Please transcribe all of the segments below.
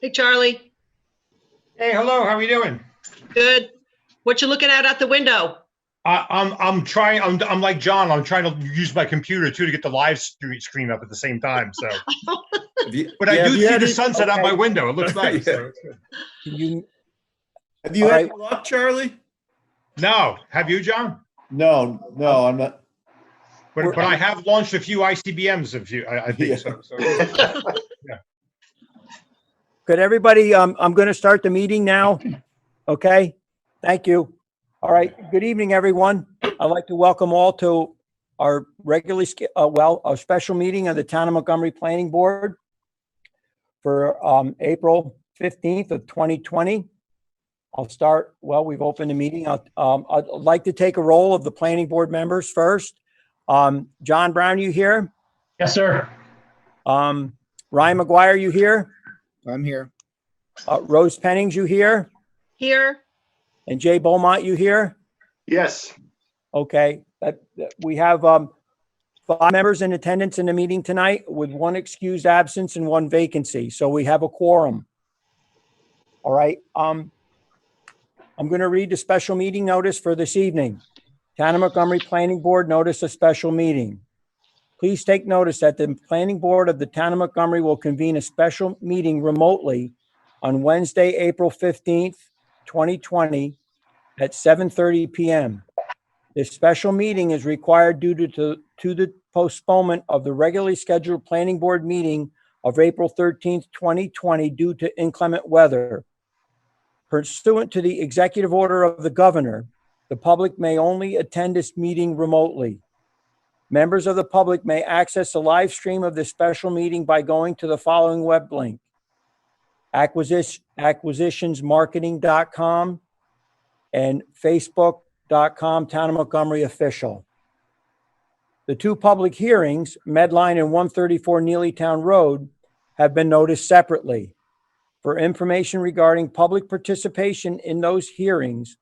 Hey, Charlie. Hey, hello. How are you doing? Good. What you looking at the window? I'm like John. I'm trying to use my computer too to get the live screen up at the same time. So, but I do see the sunset out my window. It looks nice. So it's good. Have you had luck, Charlie? No, have you, John? No, I'm not. But I have launched a few ICBMs. I think Yeah. so. Yeah. Could everybody, I'm going to start the meeting now. Okay. Thank you. All right. Good evening, everyone. I'd like to welcome all to our our special meeting of the Town of Montgomery Planning Board for April 15th of 2020. I'll start, we've opened the meeting. I'd like to take a roll of the planning board members first. John Brown, you here? Yes, sir. Ryan McGuire, you here? I'm here. Rose Pennings, you here? Here. And Jay Beaumont, you here? Yes. Okay. We have 5 members in attendance in the meeting tonight with 1 excused absence and 1 vacancy. So we have a quorum. All right. I'm going to read the special meeting notice for this evening. Town of Montgomery Planning Board notice of special meeting. Please take notice that the Planning Board of the Town of Montgomery will convene a special meeting remotely on Wednesday, April 15th, 2020 at 7:30 p.m. This special meeting is required due to the postponement of the regularly scheduled Planning Board meeting of April 13th, 2020 due to inclement weather. Pursuant to the executive order of the governor, the public may only attend this meeting remotely. Members of the public may access the live stream of this special meeting by going to the following web link: acquisitionsmarketing.com and facebook.com Town of Montgomery official. The 2 public hearings, Medline and 134 Neelytown Road, have been noticed separately. For information regarding public participation in those hearings,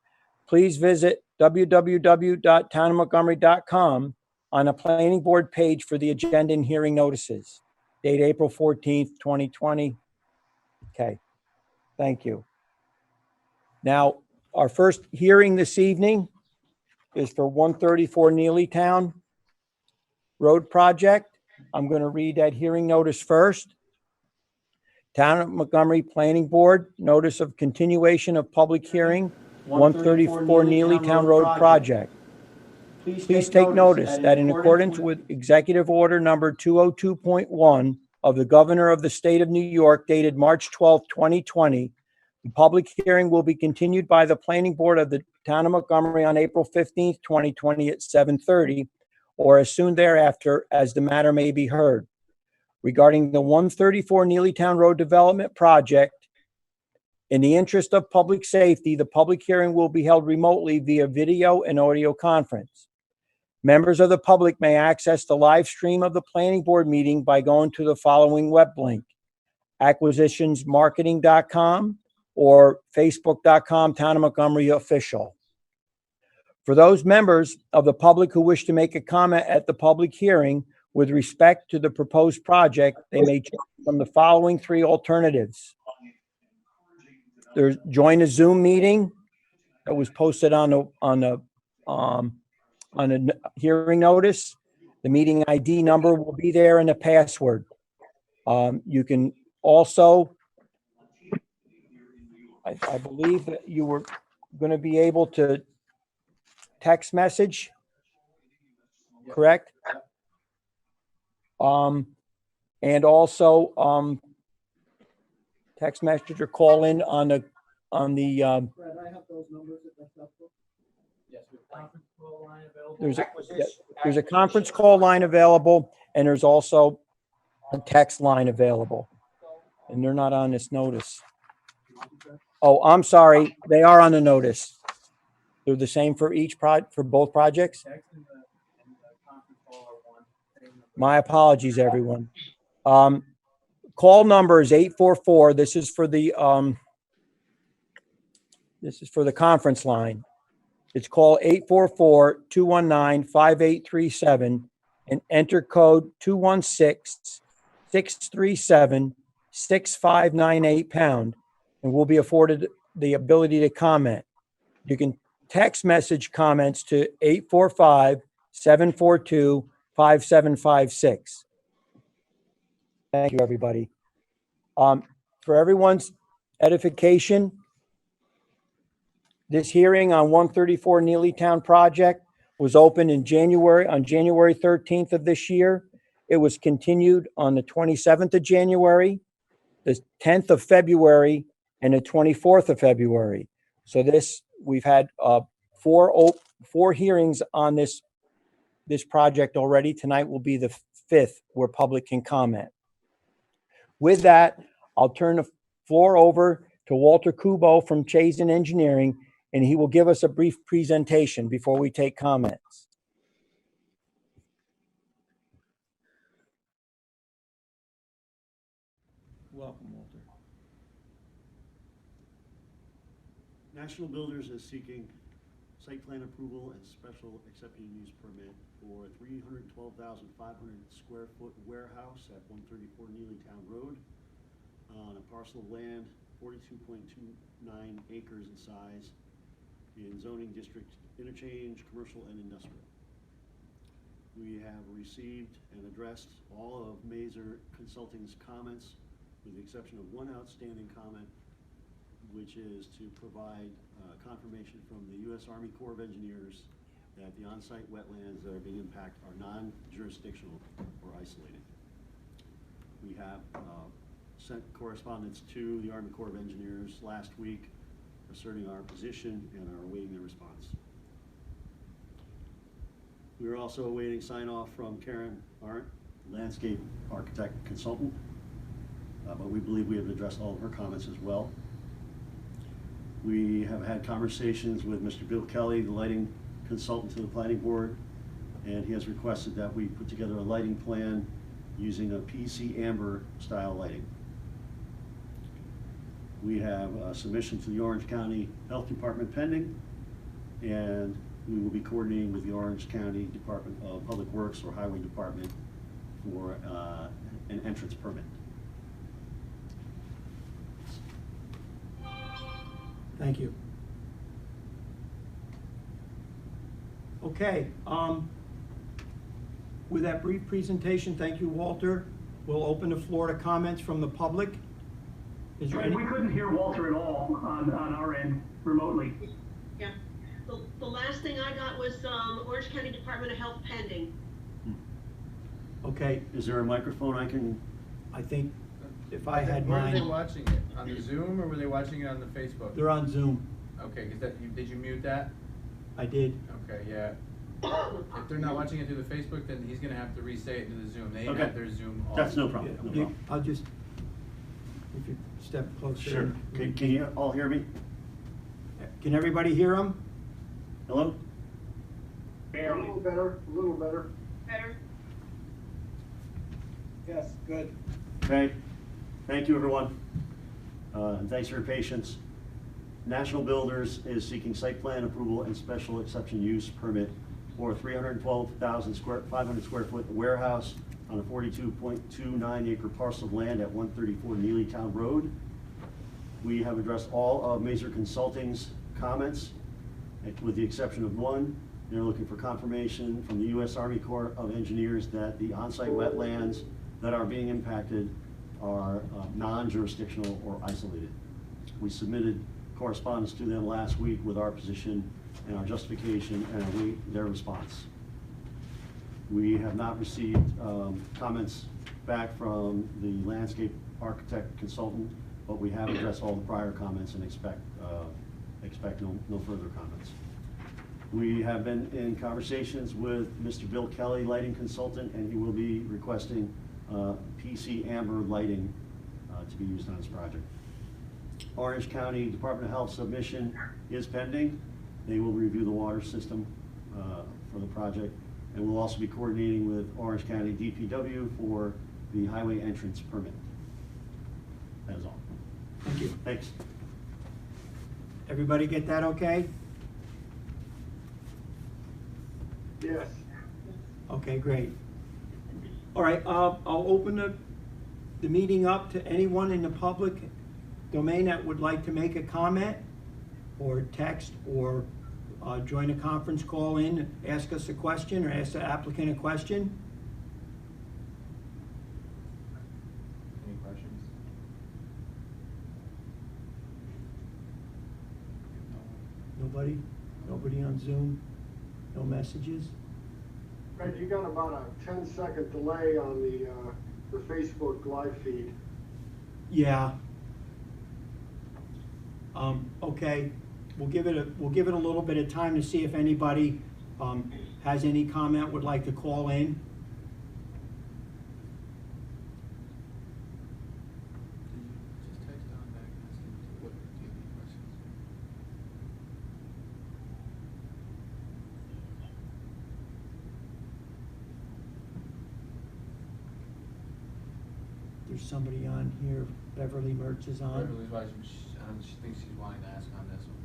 please visit www.townofmontgomery.com on a planning board page for the agenda and hearing notices. Date April 14th, 2020. Okay, thank you. Now, our first hearing this evening is for 134 Neelytown Road project. I'm going to read that hearing notice first. Town of Montgomery Planning Board, notice of continuation of public hearing, 134 Neelytown Road project. Please take notice that in accordance with Executive Order number 202.1 of the Governor of the State of New York dated March 12, 2020, the public hearing will be continued by the Planning Board of the Town of Montgomery on April 15th, 2020 at 7:30 or as soon thereafter as the matter may be heard. Regarding the 134 Neelytown Road Development Project, in the interest of public safety, the public hearing will be held remotely via video and audio conference. Members of the public may access the live stream of the planning board meeting by going to the following web link: acquisitionsmarketing.com or facebook.com Town of Montgomery official. For those members of the public who wish to make a comment at the public hearing with respect to the proposed project, they may choose from the following 3 alternatives. There's join a Zoom meeting that was posted on a hearing notice. The meeting ID number will be there and the password. You can also, I believe that you were going to be able to text message, correct? And also text message or call in on the there's a conference call line available, and there's also a text line available, and they're not on this notice. Oh, I'm sorry, they are on the notice. They're the same for for both projects. My apologies, everyone. Call number is 844. This is for the conference line. It's call 844-219-5837 and enter code 216-637 6598 and will be afforded the ability to comment. You can text message comments to 845-742-5756. Thank you, everybody. For everyone's edification, this hearing on 134 Neelytown project was opened on January 13th of this year. It was continued on the 27th of January, the 10th of February, and the 24th of February. So we've had four hearings on this project already. Tonight will be the fifth where public can comment. With that, I'll turn the floor over to Walter Kubo from Chazen Engineering, and he will give us a brief presentation before we take comments. Welcome, Walter. National Builders is seeking site plan approval and special exception use permit for a 312,500 square foot warehouse at 134 Neelytown Road on a parcel of land 42.29 acres in size in zoning district interchange, commercial and industrial. We have received and addressed all of Mazer Consulting's comments with the exception of one outstanding comment, which is to provide confirmation from the U.S. Army Corps of Engineers that the on-site wetlands that are being impacted are non-jurisdictional or isolated. We have sent correspondence to the Army Corps of Engineers last week asserting our position and are awaiting their response. We are also awaiting sign-off from Karen Arndt, landscape architect consultant, but we believe we have addressed all of her comments as well. We have had conversations with Mr. Bill Kelly, the lighting consultant to the planning board, and he has requested that we put together a lighting plan using a PC amber style lighting. We have a submission to the Orange County Health Department pending, and we will be coordinating with the Orange County Department of Public Works or Highway Department for an entrance permit. Thank you. Okay, with that brief presentation, thank you, Walter. We'll open the floor to comments from the public. Is there any? We couldn't hear Walter at all on our end remotely. Yeah. The last thing I got was Orange County Department of Health pending. Okay, Is there a microphone I can? I think if I had Where are they mine, watching it? On the Zoom or were they watching it on the Facebook? they're on Zoom. Okay, did you mute that? I did. Okay, yeah. If they're not watching it through the Facebook, then he's gonna have to re-say it to the Zoom. They Okay. have their Zoom off. That's no problem. No problem. I'll just, if you step closer. Sure. Can you all hear me? Can everybody hear them? Hello? Barely. A little better. Better? Yes, good. Okay. Thank you, everyone. And thanks for your patience. National Builders is seeking site plan approval and special exception use permit for a 312,500 square foot warehouse on a 42.29 acre parcel of land at 134 Neelytown Road. We have addressed all of Mazer Consulting's comments, with the exception of one. They're looking for confirmation from the U.S. Army Corps of Engineers that the on-site wetlands that are being impacted are non-jurisdictional or isolated. We submitted correspondence to them last week with our position and our justification and await their response. We have not received comments back from the landscape architect consultant, but we have addressed all the prior comments and expect no further comments. We have been in conversations with Mr. Bill Kelly, lighting consultant, and he will be requesting PC amber lighting to be used on this project. Orange County Department of Health submission is pending. They will review the water system for the project, and we'll also be coordinating with Orange County DPW for the highway entrance permit. That is all. Thank you. Thanks. Everybody get that okay? Yes. Okay, great. All right, I'll open the the meeting up to anyone in the public domain that would like to make a comment, or text, or join a conference call in, ask us a question, or ask the applicant a question. Any questions? Nobody? Nobody on Zoom? No messages? Fred, you got about a 10-second delay on the Facebook live feed. Yeah. Okay, we'll give it a little bit of time to see if anybody, has any comment, would like to call in. Just text Don back and ask him, what, do you have any questions? There's somebody on here, Beverly Mertz is on. Beverly's watching, she thinks she's wanting to ask on this one.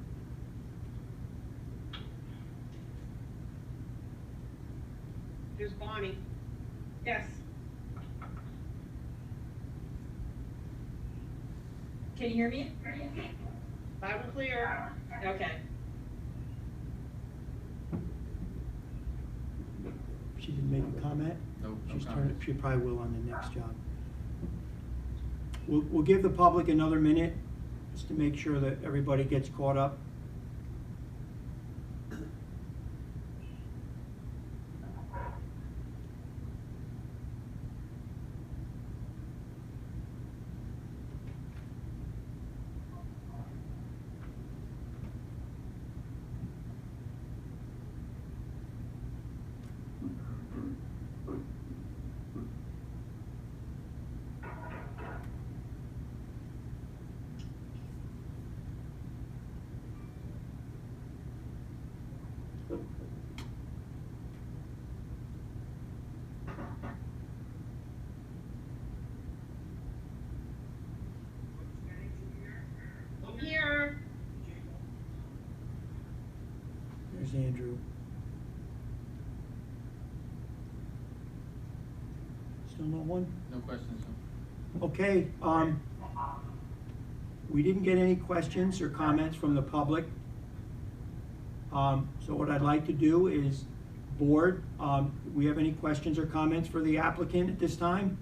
Here's Bonnie. Yes. Can you hear me? Loud and clear. Okay. She didn't make a comment? Nope, no She's comment. she probably will on the next job. We'll give the public another minute, just to make sure that everybody gets caught up. I'm here. There's Andrew. Still no one? No questions, no. Okay, we didn't get any questions or comments from the public. So what I'd like to do is, board, we have any questions or comments for the applicant at this time?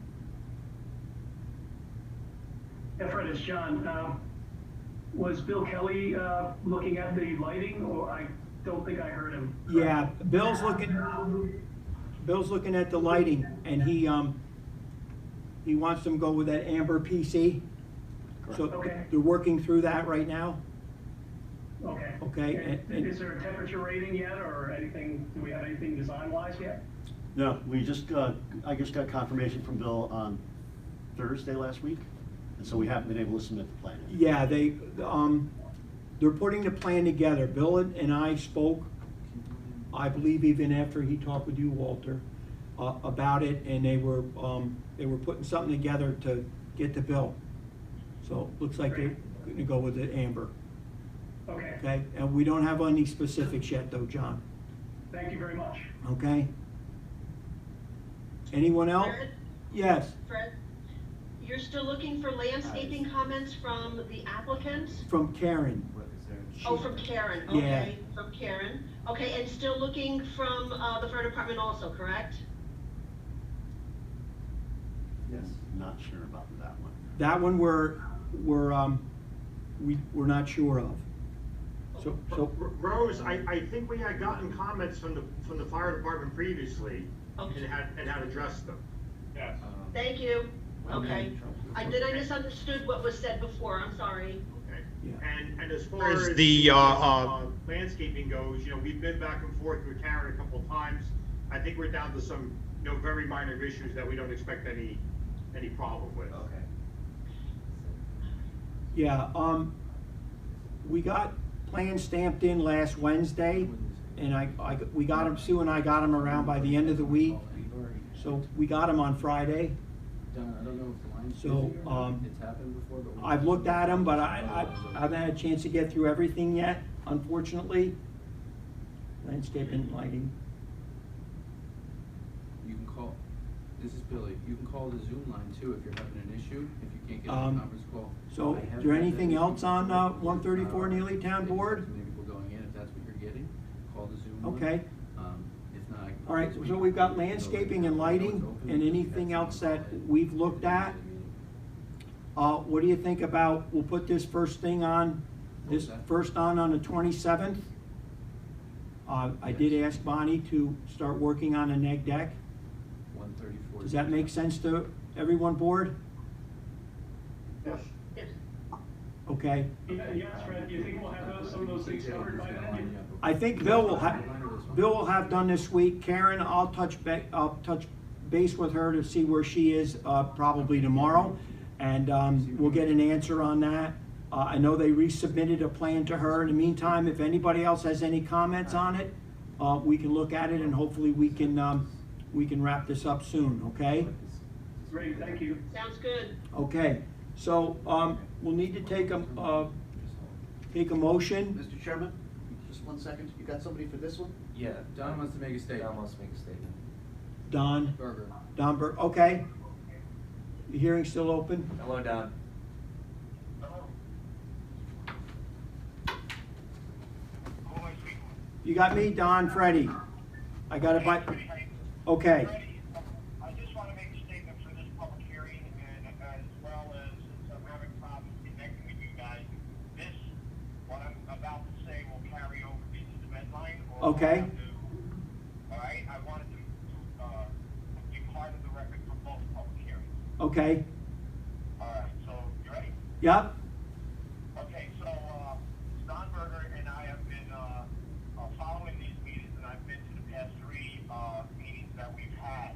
Yeah, Fred, it's John. Was Bill Kelly looking at the lighting, or I don't think I heard him? Yeah, Bill's looking at the lighting, and he wants them to go with that amber PC. So Okay. they're working through that right now. Okay. Okay, and- Is there a temperature rating yet, or anything, do we have anything design-wise yet? No, we just, I just got confirmation from Bill on Thursday last week, and so we haven't been able to submit the plan yet. Yeah, they're putting the plan together. Bill and I spoke, I believe even after he talked with you, Walter, about it, and they were putting something together to get to Bill. So looks like they're gonna go with the amber, Okay, okay? And we don't have any specifics yet though, John, thank you very much. okay? Anyone else? Fred, Yes, Fred, you're still looking for landscaping comments from the applicant? from Karen. Oh, from Karen, Yeah. okay, from Karen. Okay, and still looking from, the fire department also, correct? Yes. Not sure about that one. That one we're not sure of. So, Rose, I think we had gotten comments from the fire department previously Okay. and had addressed them. Yes. Thank you, okay. I Okay. misunderstood what was said before, I'm sorry. Okay. yeah. And as far as the landscaping goes, we've been back and forth with Karen a couple of times. I think we're down to some, very minor issues that we don't expect any problem with. Okay. Yeah, we got plans stamped in last Wednesday, and we got them, Sue and I got them around by the end of the week, so we got them on Friday. Don, I don't know if the line's So, busy or not. It's happened before, but. I've looked at them, but I haven't had a chance to get through everything yet, unfortunately. Landscape and lighting. You can call. This is Billy. You can call the Zoom line too if you're having an issue, if you can't get on the conference call. So, I is have there had that anything issue else on, before. 134 Neely Town It's Board? too many people going in. If that's what you're getting, call the Zoom line. Okay. If not, I can. All right, so we've got landscaping and lighting and anything else that we've looked at. What do you think about, we'll put this first thing on, this first on the 27th? I did ask Bonnie to start working on a neg deck. 134. Does that make sense to everyone board? Yes. Yes. Okay. Yes, Fred, do you think we'll have some of those things covered by then? I think Bill will have done this week. Karen, I'll touch base with her to see where she is, probably tomorrow. And, we'll get an answer on that. I know they resubmitted a plan to her. In the meantime, if anybody else has any comments on it, we can look at it and hopefully we can wrap this up soon, okay? Great, thank you. Sounds good. Okay, so, we'll need to take a motion. Mr. Chairman, just 1 second. You got somebody for this one? Yeah, Don wants to make a statement. Don wants to make a statement. Don Berger, okay. The hearing's still open? Hello, Don. You got me, Don, Freddie. I got it by, okay. I just want to make a statement for this public hearing, and as well as, since I'm having problems connecting with you guys, this, what I'm about to say will carry over into the deadline. Okay. All right, I wanted to be part of the record for both public hearings. Okay, All right, so, you ready? yep, Okay, so, Don Berger and I have been, following these meetings, and I've been to the past 3, meetings that we've had.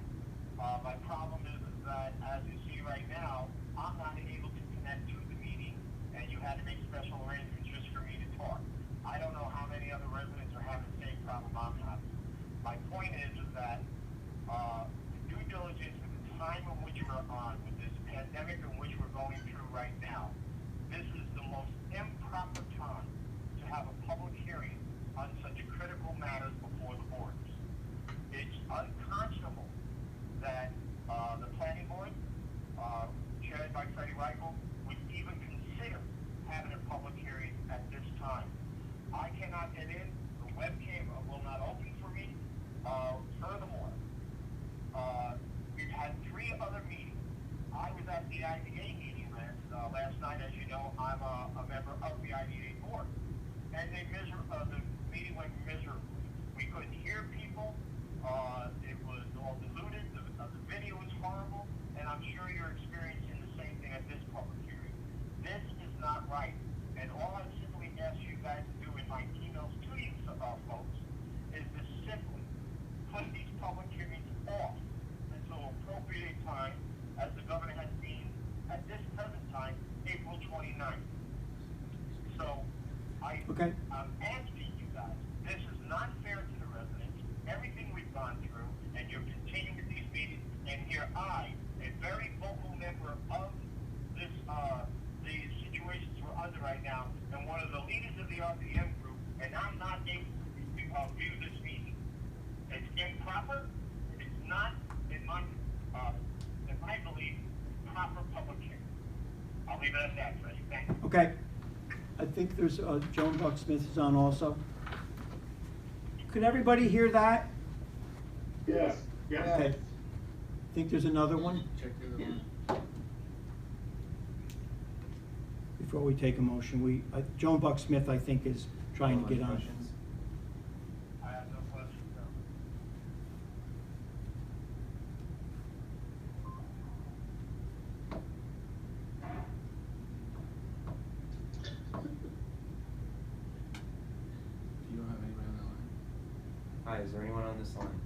My problem is that, as you see right now, I'm not able to connect to the meeting, and you had to make special arrangements just for me to talk. I don't know how many other residents are having the same problem I'm having. My point is that, the due diligence at the time in which we're on, with this pandemic in which we're going through right now, this is the most improper time to have a public hearing on such critical matters before the boards. It's unconscionable that the planning board, chaired by Freddie Reichel, would even consider having a public hearing at this time. I cannot get in, the webcam will not open for me. Furthermore, we've had 3 other meetings. I was at the IDA meeting last night. As you know, I'm a member of the IDA board. And the meeting went miserably. We couldn't hear people. It was all diluted. The video was horrible. And I'm sure you're experiencing the same thing at this public hearing. This is not right. And all I simply ask you guys to do in my emails to you folks is to simply put these public hearings off until appropriate time, as the governor has seen at this present time, April 29th. So, okay. I'm asking you guys, this is not fair to the residents, everything we've gone through, and you're continuing with these meetings, and here I, a very vocal member of this, the situations we're under right now, and one of the leaders of the RPM group, and I'm not able to view this meeting. It's improper, it's not, in my belief, proper public hearing. I'll leave it at that, Freddie. Thank you. Okay. I think there's, Joan Bucksmith is on also. Could everybody hear that? Yes. Okay. I think there's another one. Check the other one. Before we take a motion, Joan Bucksmith, I think, is trying to get on. I have no questions, no. You don't have anybody on that line? Hi, is there anyone on this line?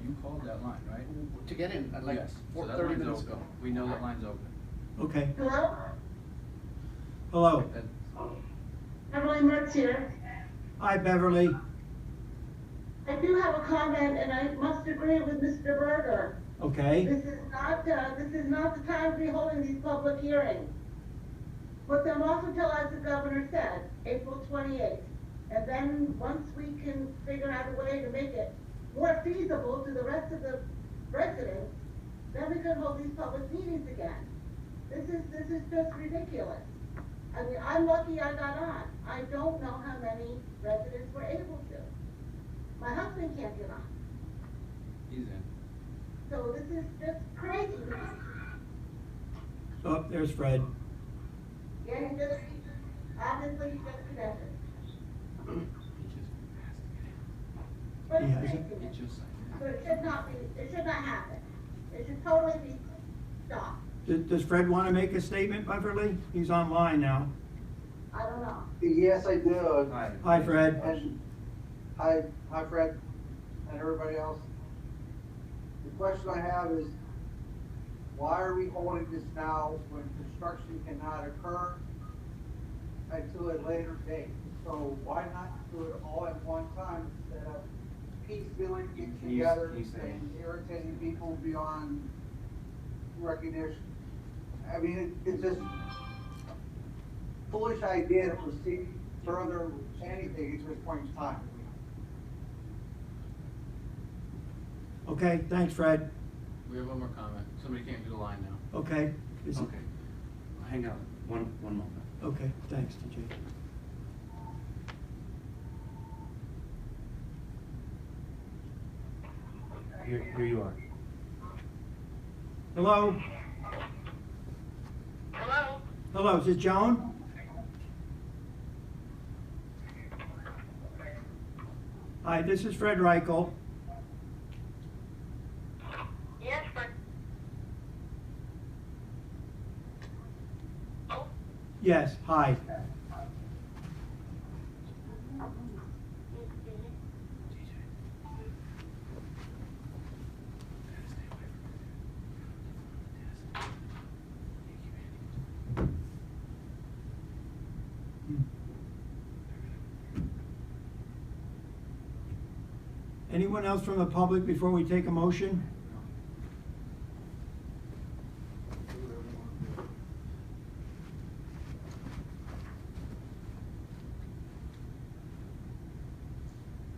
You called that line, right? To get in, I'd like Yes, so that 30 line's minutes open. ago. We know that line's open. Okay. Hello? Hello. Emily Mertz here. Hi, Beverly. I do have a comment, and I must agree with Mr. Berger. Okay. This is not the time to be holding these public hearings. Put them off until, as the governor said, April 28th. And then, once we can figure out a way to make it more feasible to the rest of the residents, then we can hold these public meetings again. This is just ridiculous. I mean, I'm lucky I got on. I don't know how many residents were able to. My husband can't get on. He's in. So this is just crazy. Oh, there's Fred. Yeah, he just, obviously he just connected. But He it's hasn't. ridiculous. So it should not be, it should not happen. It should totally be stopped. Does Fred want to make a statement, Beverly? He's online now. I don't know. Yes, I do. Hi, Fred. And, hi, Fred, and everybody else. The question I have is, why are we holding this now when construction cannot occur until a later date? So why not do it all at one time instead of piecemealing it together and irritating people beyond recognition? I mean, it's just foolish idea to proceed further with anything at this point in time. Okay, thanks, Fred. We have one more comment. Somebody came to the line now. Okay. Is it- Okay, hang on, one moment. Okay, thanks, TJ. Here you are. Hello? Hello? Hello, is this Joan? Hi, this is Fred Reichel. Yes, but. Oh, Yes, hi. Anyone else from the public before we take a motion?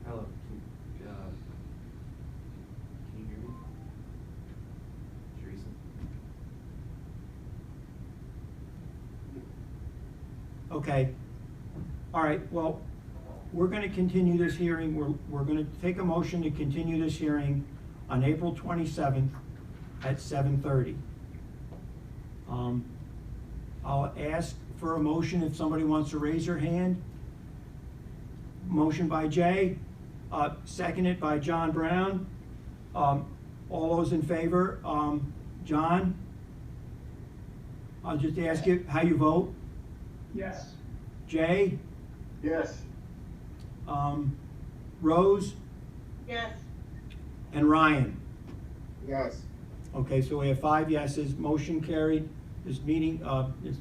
Hello, can you hear me? Teresa? Okay. All right, well, we're gonna continue this hearing, we're gonna take a motion to continue this hearing on April 27th at 7:30. I'll ask for a motion if somebody wants to raise their hand. Motion by Jay, seconded by John Brown. All those in favor, John? I'll just ask you how you vote. Yes. Jay? Yes. Rose Yes. and Ryan. Yes. Okay, so we have 5 yeses, motion carried. This meeting, this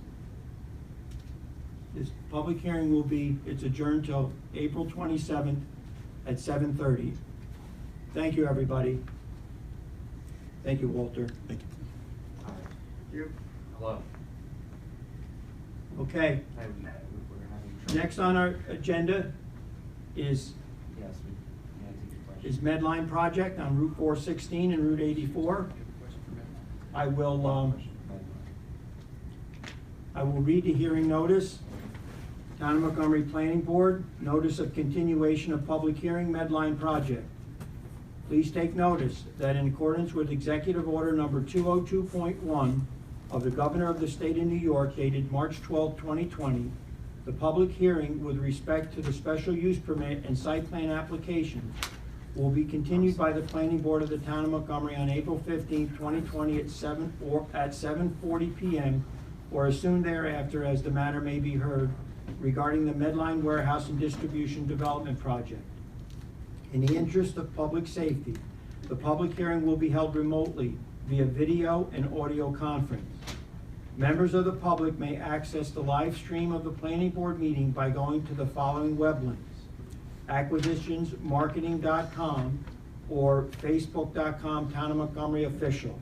public hearing will be, it's adjourned till April 27th at 7:30. Thank you, everybody. Thank you, Walter. Thank you. Hello. Okay, Hi, we're having trouble. next on our agenda is Yes, may I take your question? is Medline project on Route 416 and Route 84. I will read the hearing notice. Town of Montgomery Planning Board, notice of continuation of public hearing, Medline project. Please take notice that in accordance with Executive Order Number 202.1 of the Governor of the State of New York dated March 12, 2020, the public hearing with respect to the special use permit and site plan application will be continued by the Planning Board of the Town of Montgomery on April 15, 2020 at 7:40 p.m. or as soon thereafter as the matter may be heard regarding the Medline Warehouse and Distribution Development Project. In the interest of public safety, the public hearing will be held remotely via video and audio conference. Members of the public may access the live stream of the Planning Board meeting by going to the following web links: acquisitionsmarketing.com or facebook.com Town of Montgomery Official.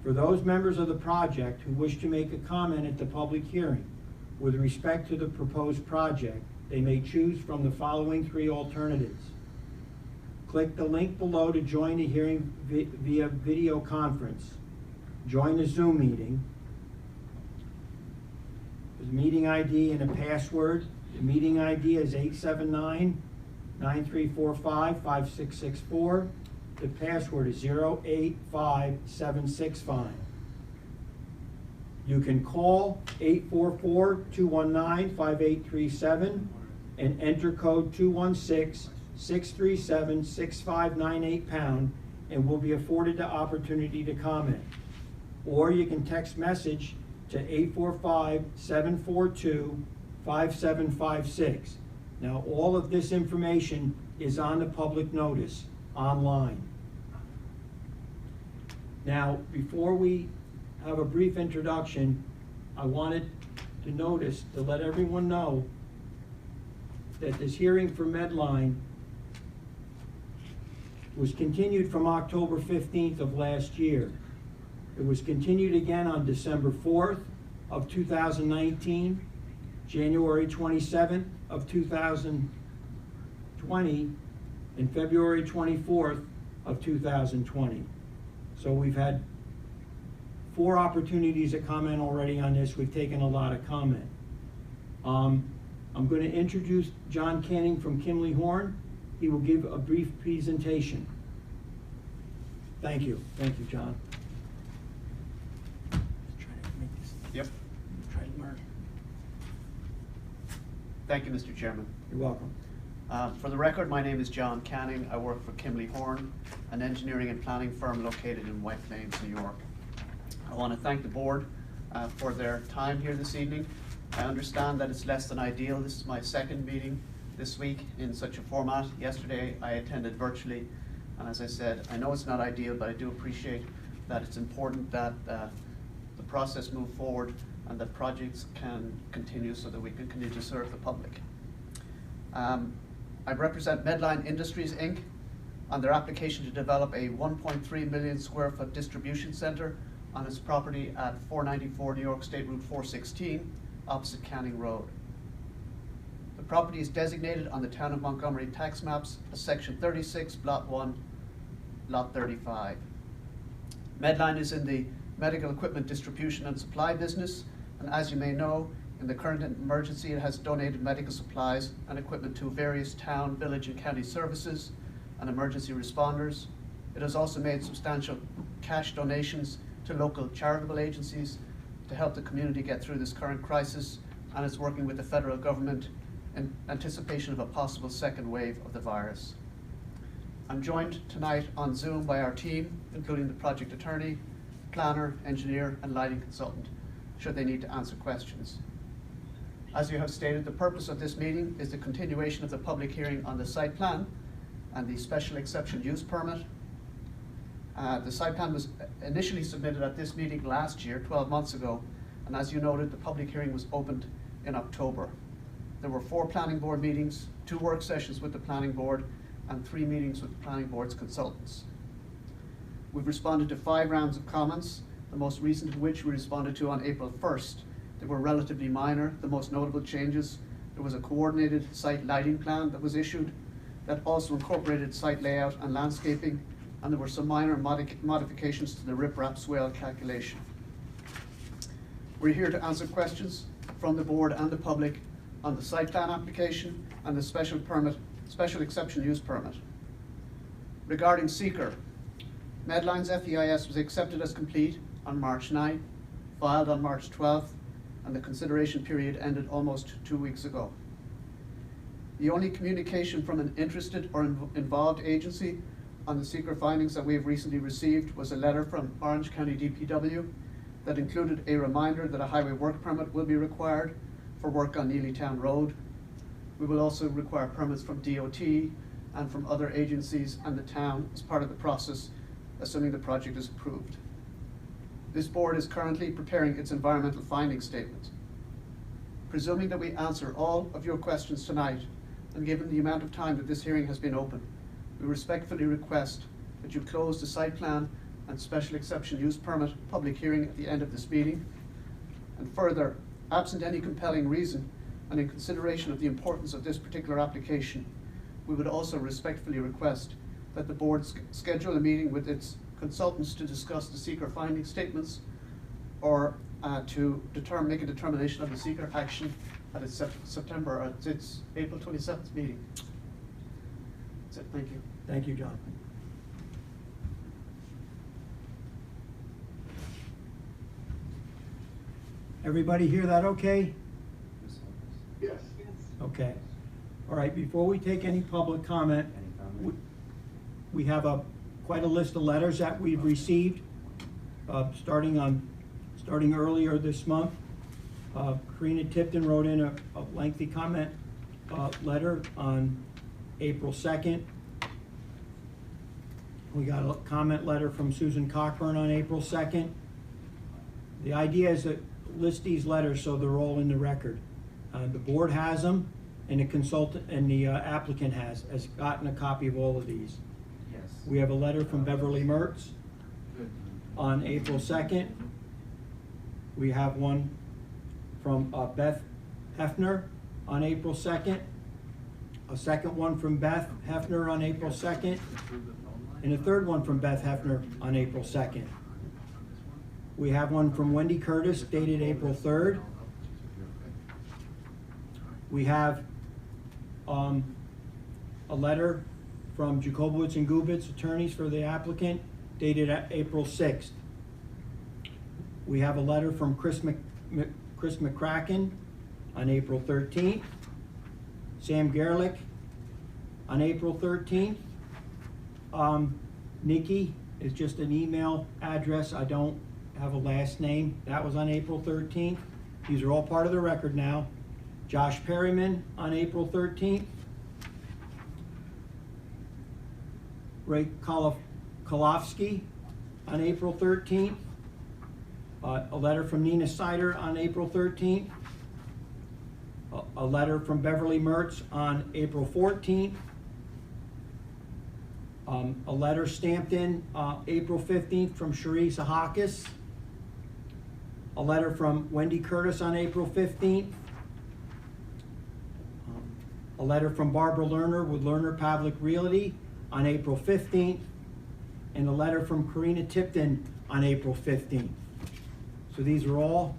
For those members of the project who wish to make a comment at the public hearing with respect to the proposed project, they may choose from the following 3 alternatives. Click the link below to join the hearing via video conference. Join the Zoom meeting. There's a meeting ID and a password. The meeting ID is 879-9345-5664. The password is 085765. You can call 844-219-5837 and enter code 216-637-6598 # and will be afforded the opportunity to comment. Or you can text message to 845-742-5756. Now, all of this information is on the public notice online. Now, before we have a brief introduction, I wanted to let everyone know that this hearing for Medline was continued from October 15th of last year. It was continued again on December 4th of 2019, January 27th of 2020, and February 24th of 2020. So we've had 4 opportunities to comment already on this. We've taken a lot of comment. I'm going to introduce John Canning from Kimley Horn. He will give a brief presentation. Thank you. Thank you, John. Yep. Thank you, Mr. Chairman. You're welcome. For the record, my name is John Canning. I work for Kimley Horn, an engineering and planning firm located in White Plains, New York. I want to thank the board for their time here this evening. I understand that it's less than ideal. This is my 2nd meeting this week in such a format. Yesterday I attended virtually, and as I said, I know it's not ideal, but I do appreciate that it's important that the process move forward and that projects can continue so that we can continue to serve the public. I represent Medline Industries, Inc. on their application to develop a 1.3 million square foot distribution center on its property at 494 New York State Route 416, opposite Canning Road. The property is designated on the Town of Montgomery tax maps as Section 36, Lot 1, Lot 35. Medline is in the medical equipment distribution and supply business, and as you may know, in the current emergency, it has donated medical supplies and equipment to various town, village, and county services and emergency responders. It has also made substantial cash donations to local charitable agencies to help the community get through this current crisis, and is working with the federal government in anticipation of a possible 2nd wave of the virus. I'm joined tonight on Zoom by our team, including the project attorney, planner, engineer, and lighting consultant, should they need to answer questions. As you have stated, the purpose of this meeting is the continuation of the public hearing on the site plan and the special exception use permit. The site plan was initially submitted at this meeting last year, 12 months ago, and as you noted, the public hearing was opened in October. There were 4 planning board meetings, 2 work sessions with the planning board, and 3 meetings with the planning board's consultants. We've responded to 5 rounds of comments, the most recent of which we responded to on April 1st. They were relatively minor. The most notable changes: there was a coordinated site lighting plan that was issued that also incorporated site layout and landscaping, and there were some minor modifications to the riprap swale calculation. We're here to answer questions from the board and the public on the site plan application and the special exception use permit. Regarding seeker, Medline's FEIS was accepted as complete on March 9th, filed on March 12th, and the consideration period ended almost 2 weeks ago. The only communication from an interested or involved agency on the seeker findings that we have recently received was a letter from Orange County DPW that included a reminder that a highway work permit will be required for work on Neelytown Road. We will also require permits from DOT and from other agencies and the town as part of the process, assuming the project is approved. This board is currently preparing its environmental finding statement. Presuming that we answer all of your questions tonight, and given the amount of time that this hearing has been open, we respectfully request that you close the site plan and special exception use permit public hearing at the end of this meeting. And further, absent any compelling reason, and in consideration of the importance of this particular application, we would also respectfully request that the board schedule a meeting with its consultants to discuss the seeker finding statements or to make a determination of the seeker action at its its April 27th meeting. That's it, thank you. Thank you, John. Everybody hear that okay? Yes. Okay. All right, before we take any public comment, we have quite a list of letters that we've received, starting earlier this month. Karina Tipton wrote in a lengthy comment letter on April 2nd. We got a comment letter from Susan Cockburn on April 2nd. The idea is to list these letters so they're all in the record. The board has them, and the consultant and the applicant has gotten a copy of all of these. Yes. We have a letter from Beverly Mertz on April 2nd. We have one from Beth Hefner on April 2nd. A second one from Beth Hefner on April 2nd. And a third one from Beth Hefner on April 2nd. We have one from Wendy Curtis dated April 3rd. We have a letter from Jacobowitz and Gubitz, attorneys for the applicant, dated April 6th. We have a letter from Chris McCracken on April 13th. Sam Gerlich on April 13th. Nikki is just an email address. I don't have a last name. That was on April 13th. These are all part of the record now. Josh Perryman on April 13th. Ray Kolofsky on April 13th. A letter from Nina Sider on April 13th. A letter from Beverly Mertz on April 14th. A letter stamped in April 15th from Sharice Ahakis. A letter from Wendy Curtis on April 15th. A letter from Barbara Lerner with Lerner Pavlik Realty on April 15th. And a letter from Karina Tipton on April 15th. So these are all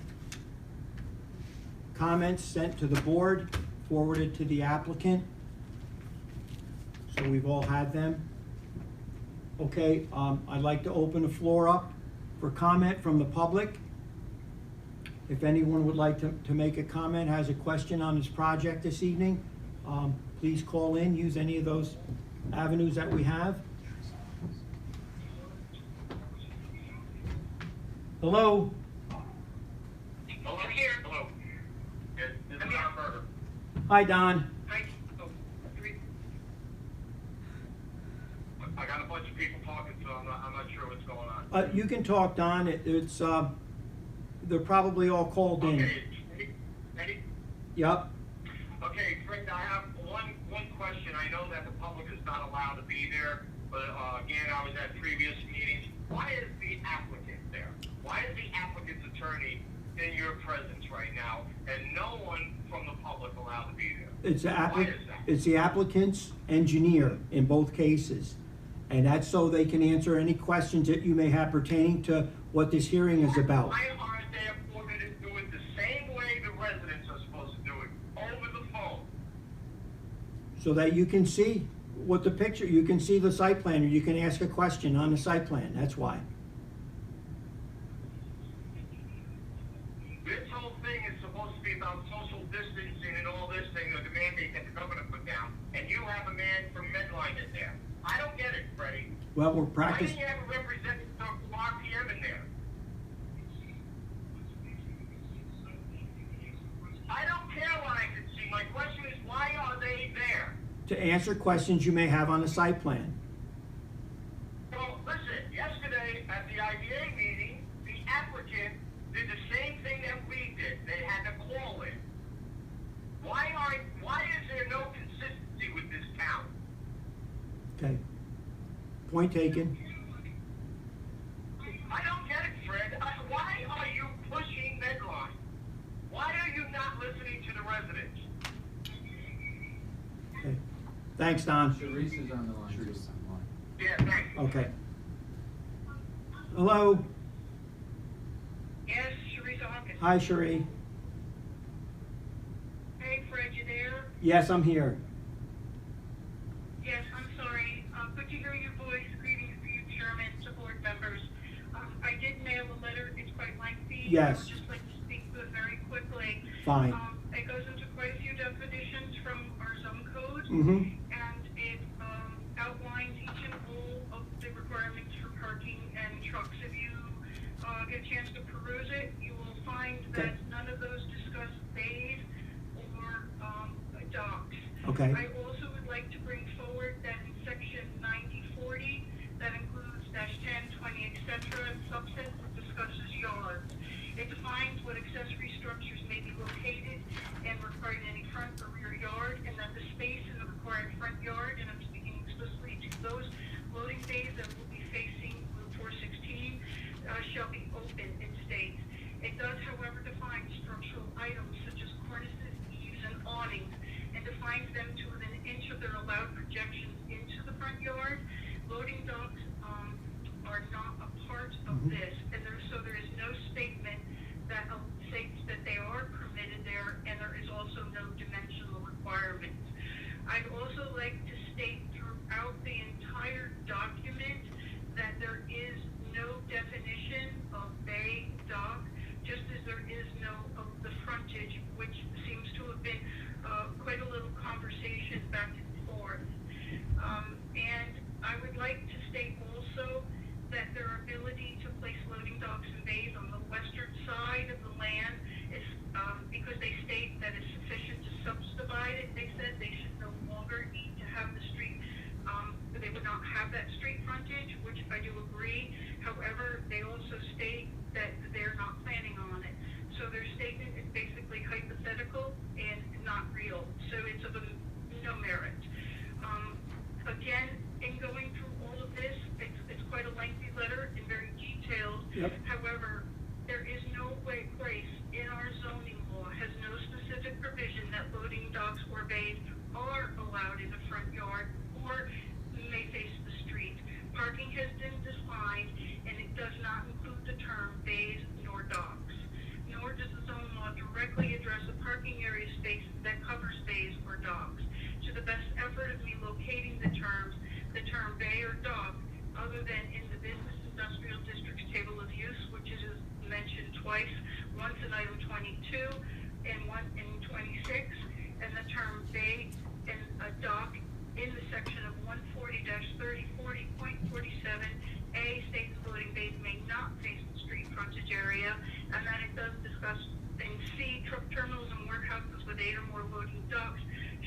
comments sent to the board, forwarded to the applicant. So we've all had them. Okay, I'd like to open the floor up for comment from the public. If anyone would like to make a comment, has a question on this project this evening, please call in, use any of those avenues that we have. Hello? Oh, I'm here. Hello. This is Don Berger. Hi, Don. Thank you. I got a bunch of people talking, so I'm not sure what's going on. You can talk, Don. They're probably all called in. Okay. Ready? Yep. Okay, Frank, I have one question. I know that the public is not allowed to be there, but again, I was at previous meetings. Why is the applicant there? Why is the applicant's attorney in your presence right now, and no one from the public allowed to be there? It's Why is that? the applicant's engineer in both cases. And that's so they can answer any questions that you may have pertaining to what this hearing is about. Why aren't they afforded to do it the same way the residents are supposed to do it, over the phone? So that you can see what the picture, you can see the site plan, or you can ask a question on the site plan, that's why. This whole thing is supposed to be about social distancing and all this thing, the mandate that the governor put down, and you have a man from Medline in there. I don't get it, Freddie. Well, we're Why practicing. didn't you have a representative from RPM in there? I don't care what I can see. My question is, why are they there? To answer questions you may have on the site plan. Well, listen, yesterday at the IDA meeting, the applicant did the same thing that we did. They had to call in. Why is there no consistency with this town? Okay. Point taken. I don't get it, Fred. Why are you pushing Medline? Why are you not listening to the residents? Thanks, Don. Sharice is on the line. Sharice too. is on the line. Yeah, thanks. Okay. Hello. Yes, Teresa Hawkins. Hi, Cherie. Hey, Fred, you there? Yes, I'm here. Yes, I'm sorry. Good to hear your voice. Greetings to you, Chairman, to board members. I did mail a letter. It's quite lengthy. Yes. I would just like to speak to it very quickly. Fine. It goes into quite a few definitions from our zone code. Mm-hmm. And it outlines each and all of the requirements for parking and trucks. If you get a chance to peruse it, you will find that none of those discuss bays or docks. Okay. I also would like to bring forward that in section 9040, that includes -10, 20, etc., subset that discusses yards. It defines what accessory structures may be located and required in any front or rear yard, and that the space in the required front yard, and I'm speaking explicitly to those loading bays that will be facing Route 416, shall be open, it states. It does, however, define structural items such as cornices, eaves, and awnings, and defines them to within an inch of their allowed projections into the front yard. Loading docks are not a part of this, and so there is no statement that states that they are permitted there, and there is also no dimensional requirements. I'd also like to state throughout the entire document that there is no definition of bay dock, just as there is no of the frontage, which seems to have been quite a little conversation back and forth. And I would like to state also that their ability to place loading docks and bays on the western side of the land is because they state that it's sufficient to subdivide it. They said they should no longer need to have the street, they would not have that street frontage, which I do agree. However, they also state that they're not planning on it. So their statement is basically hypothetical and not real. So it's of no merit. Again, in going through all of this, it's quite a lengthy letter and very detailed. Yep. However, there is no place in our zoning law has no specific provision that loading docks or bays are allowed in the front yard or may face the street. Parking has been defined, and it does not include the term bays nor docks. Nor does the zone law directly address a parking area space that covers bays or docks. To the best effort of me locating the term bay or dock, other than in the business industrial district's table of use, which is mentioned twice, once in item 22 and one in 26, and the term bay and a dock in the section of 140-3040.47A states loading bays may not face the street frontage area, and that it does discuss in C, truck terminals and warehouses with 8 or more loading docks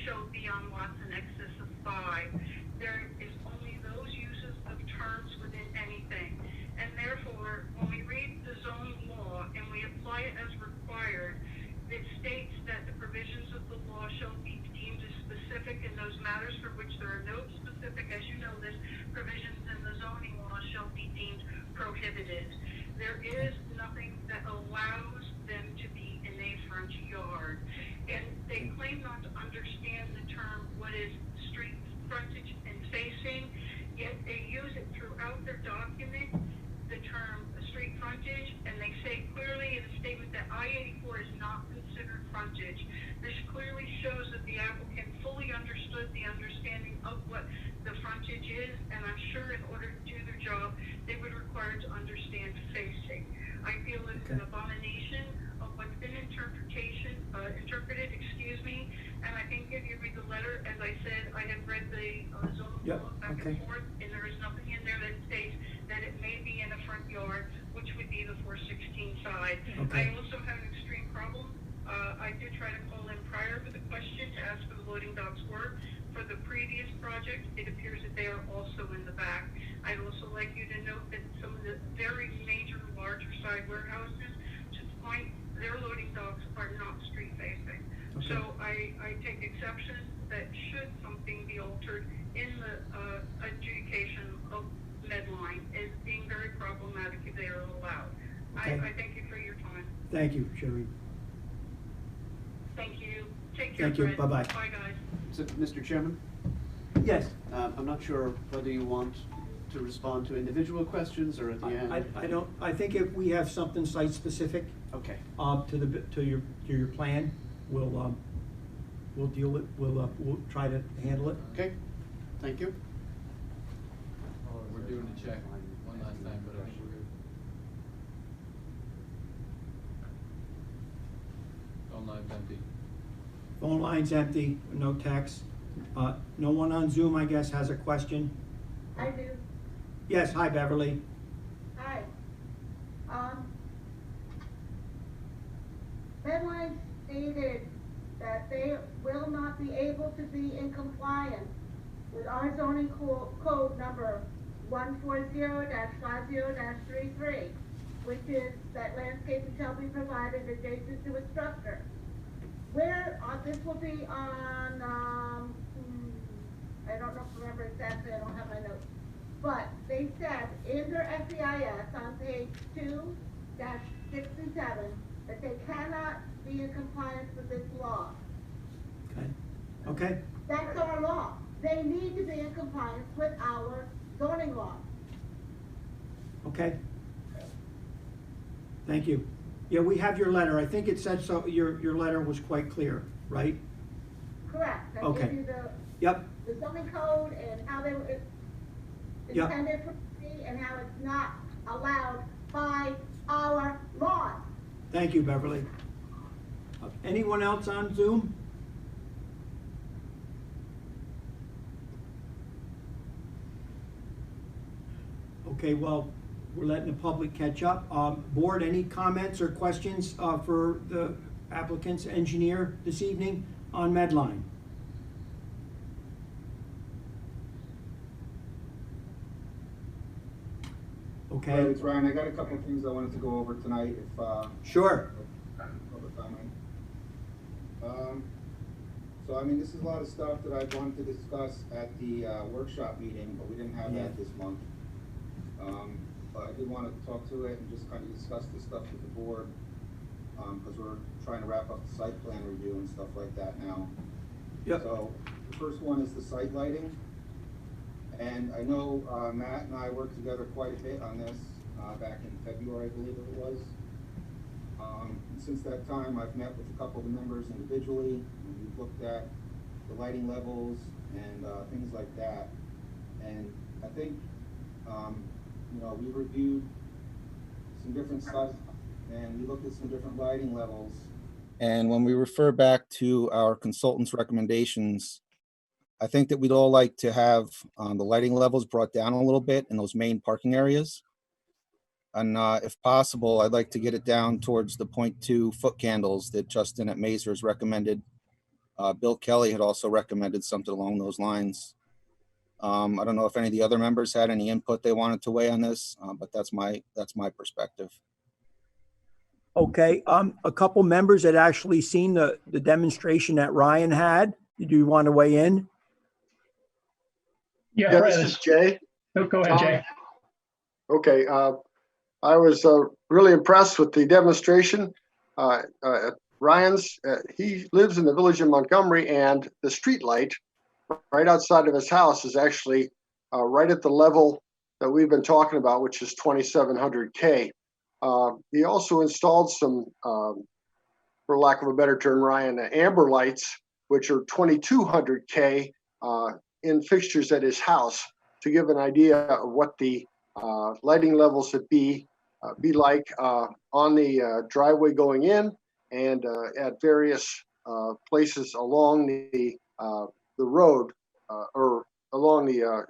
shall be on lots in excess of 5. There is only those uses of terms within anything, and therefore, when we read the zone law and we apply it as required, it states that the provisions of the law shall be deemed as specific in those matters for which there are no specific, as you know this, provisions in the zoning law shall be deemed prohibited. There is nothing that allows them to be in a front yard. And they claim not to understand the term, what is street frontage and facing, yet they use it throughout their document, the term street frontage, and they say clearly in a statement that I-84 is not considered frontage. This clearly shows that the applicant fully understood the understanding of what the frontage is, and I'm sure in order to do their job, they would require to understand facing. I feel it's an abomination of what's been interpreted, and I think if you read the letter, as I said, I have read the zone law back and forth, and there is nothing in there that states that it may be in a front yard, which would be the 416 side. I also have an extreme problem. I did try to call in prior to the question to ask for the loading docks were. For the previous project, it appears that they are also in the back. I'd also like you to note that some of the very major larger side warehouses, to the point, their loading docks are not street facing. So I take exception that should something be altered in the adjudication of Medline as being very problematic if they are allowed. I thank you for your time. Thank you, Sherry. Thank you. Take care, Thank you. Fred. Bye-bye. Bye, guys. So, Mr. Chairman, Yes. I'm not sure whether you want to respond to individual questions or at the end. I don't, I think if we have something site-specific, Okay. to your plan, we'll deal with, we'll try to handle it. Okay, thank you. We're doing a check one last time, but I think we're good. Phone line's empty. Phone line's empty, no text. No one on Zoom, I guess, has a question? I do. Yes, hi Beverly. Hi. Medline stated that they will not be able to be in compliance with our zoning code number 140-50-33, which is that landscaping shall be provided adjacent to a structure. Where, this will be on, I don't remember exactly, I don't have my notes. But they said in their FEIS on page 2-67 that they cannot be in compliance with this law. Okay. Okay. That's our law. They need to be in compliance with our zoning law. Okay. Thank you. Yeah, we have your letter. I think it said so, your letter was quite clear, right? Correct. I Okay. give you Yep. the zoning code and how they were Yep. intended for me and how it's not allowed by our laws. Thank you, Beverly. Anyone else on Zoom? Okay, well, we're letting the public catch up. Board, any comments or questions for the applicant's engineer this evening on Medline? Okay. Right, it's Ryan. I got a couple of things I wanted to go over tonight, if Sure. public comment. So I mean, this is a lot of stuff that I wanted to discuss at the workshop meeting, but we didn't have that this month. But I did want to talk to it and just kind of discuss this stuff with the board, because we're trying to wrap up the site plan review and stuff like that now. Yep. So the first one is the site lighting. And I know Matt and I worked together quite a bit on this back in February, I believe it was. And since that time, I've met with a couple of the members individually, and we've looked at the lighting levels and things like that. And I think, you know, we reviewed some different stuff and we looked at some different lighting levels. And when we refer back to our consultant's recommendations, I think that we'd all like to have the lighting levels brought down a little bit in those main parking areas. And if possible, I'd like to get it down towards the 0.2 foot candles that Justin at Mazer's recommended. Bill Kelly had also recommended something along those lines. I don't know if any of the other members had any input they wanted to weigh on this, but that's my perspective. Okay, a couple members had actually seen the demonstration that Ryan had. Do you want to weigh in? Yeah, Fred, this is Jay. No, go ahead, Jay. Okay, I was really impressed with the demonstration. Ryan's, he lives in the village of Montgomery, and the street light right outside of his house is actually right at the level that we've been talking about, which is 2,700 K. He also installed some, for lack of a better term, Ryan, amber lights, which are 2,200 K in fixtures at his house, to give an idea of what the lighting levels would be like on the driveway going in and at various places along the road or along the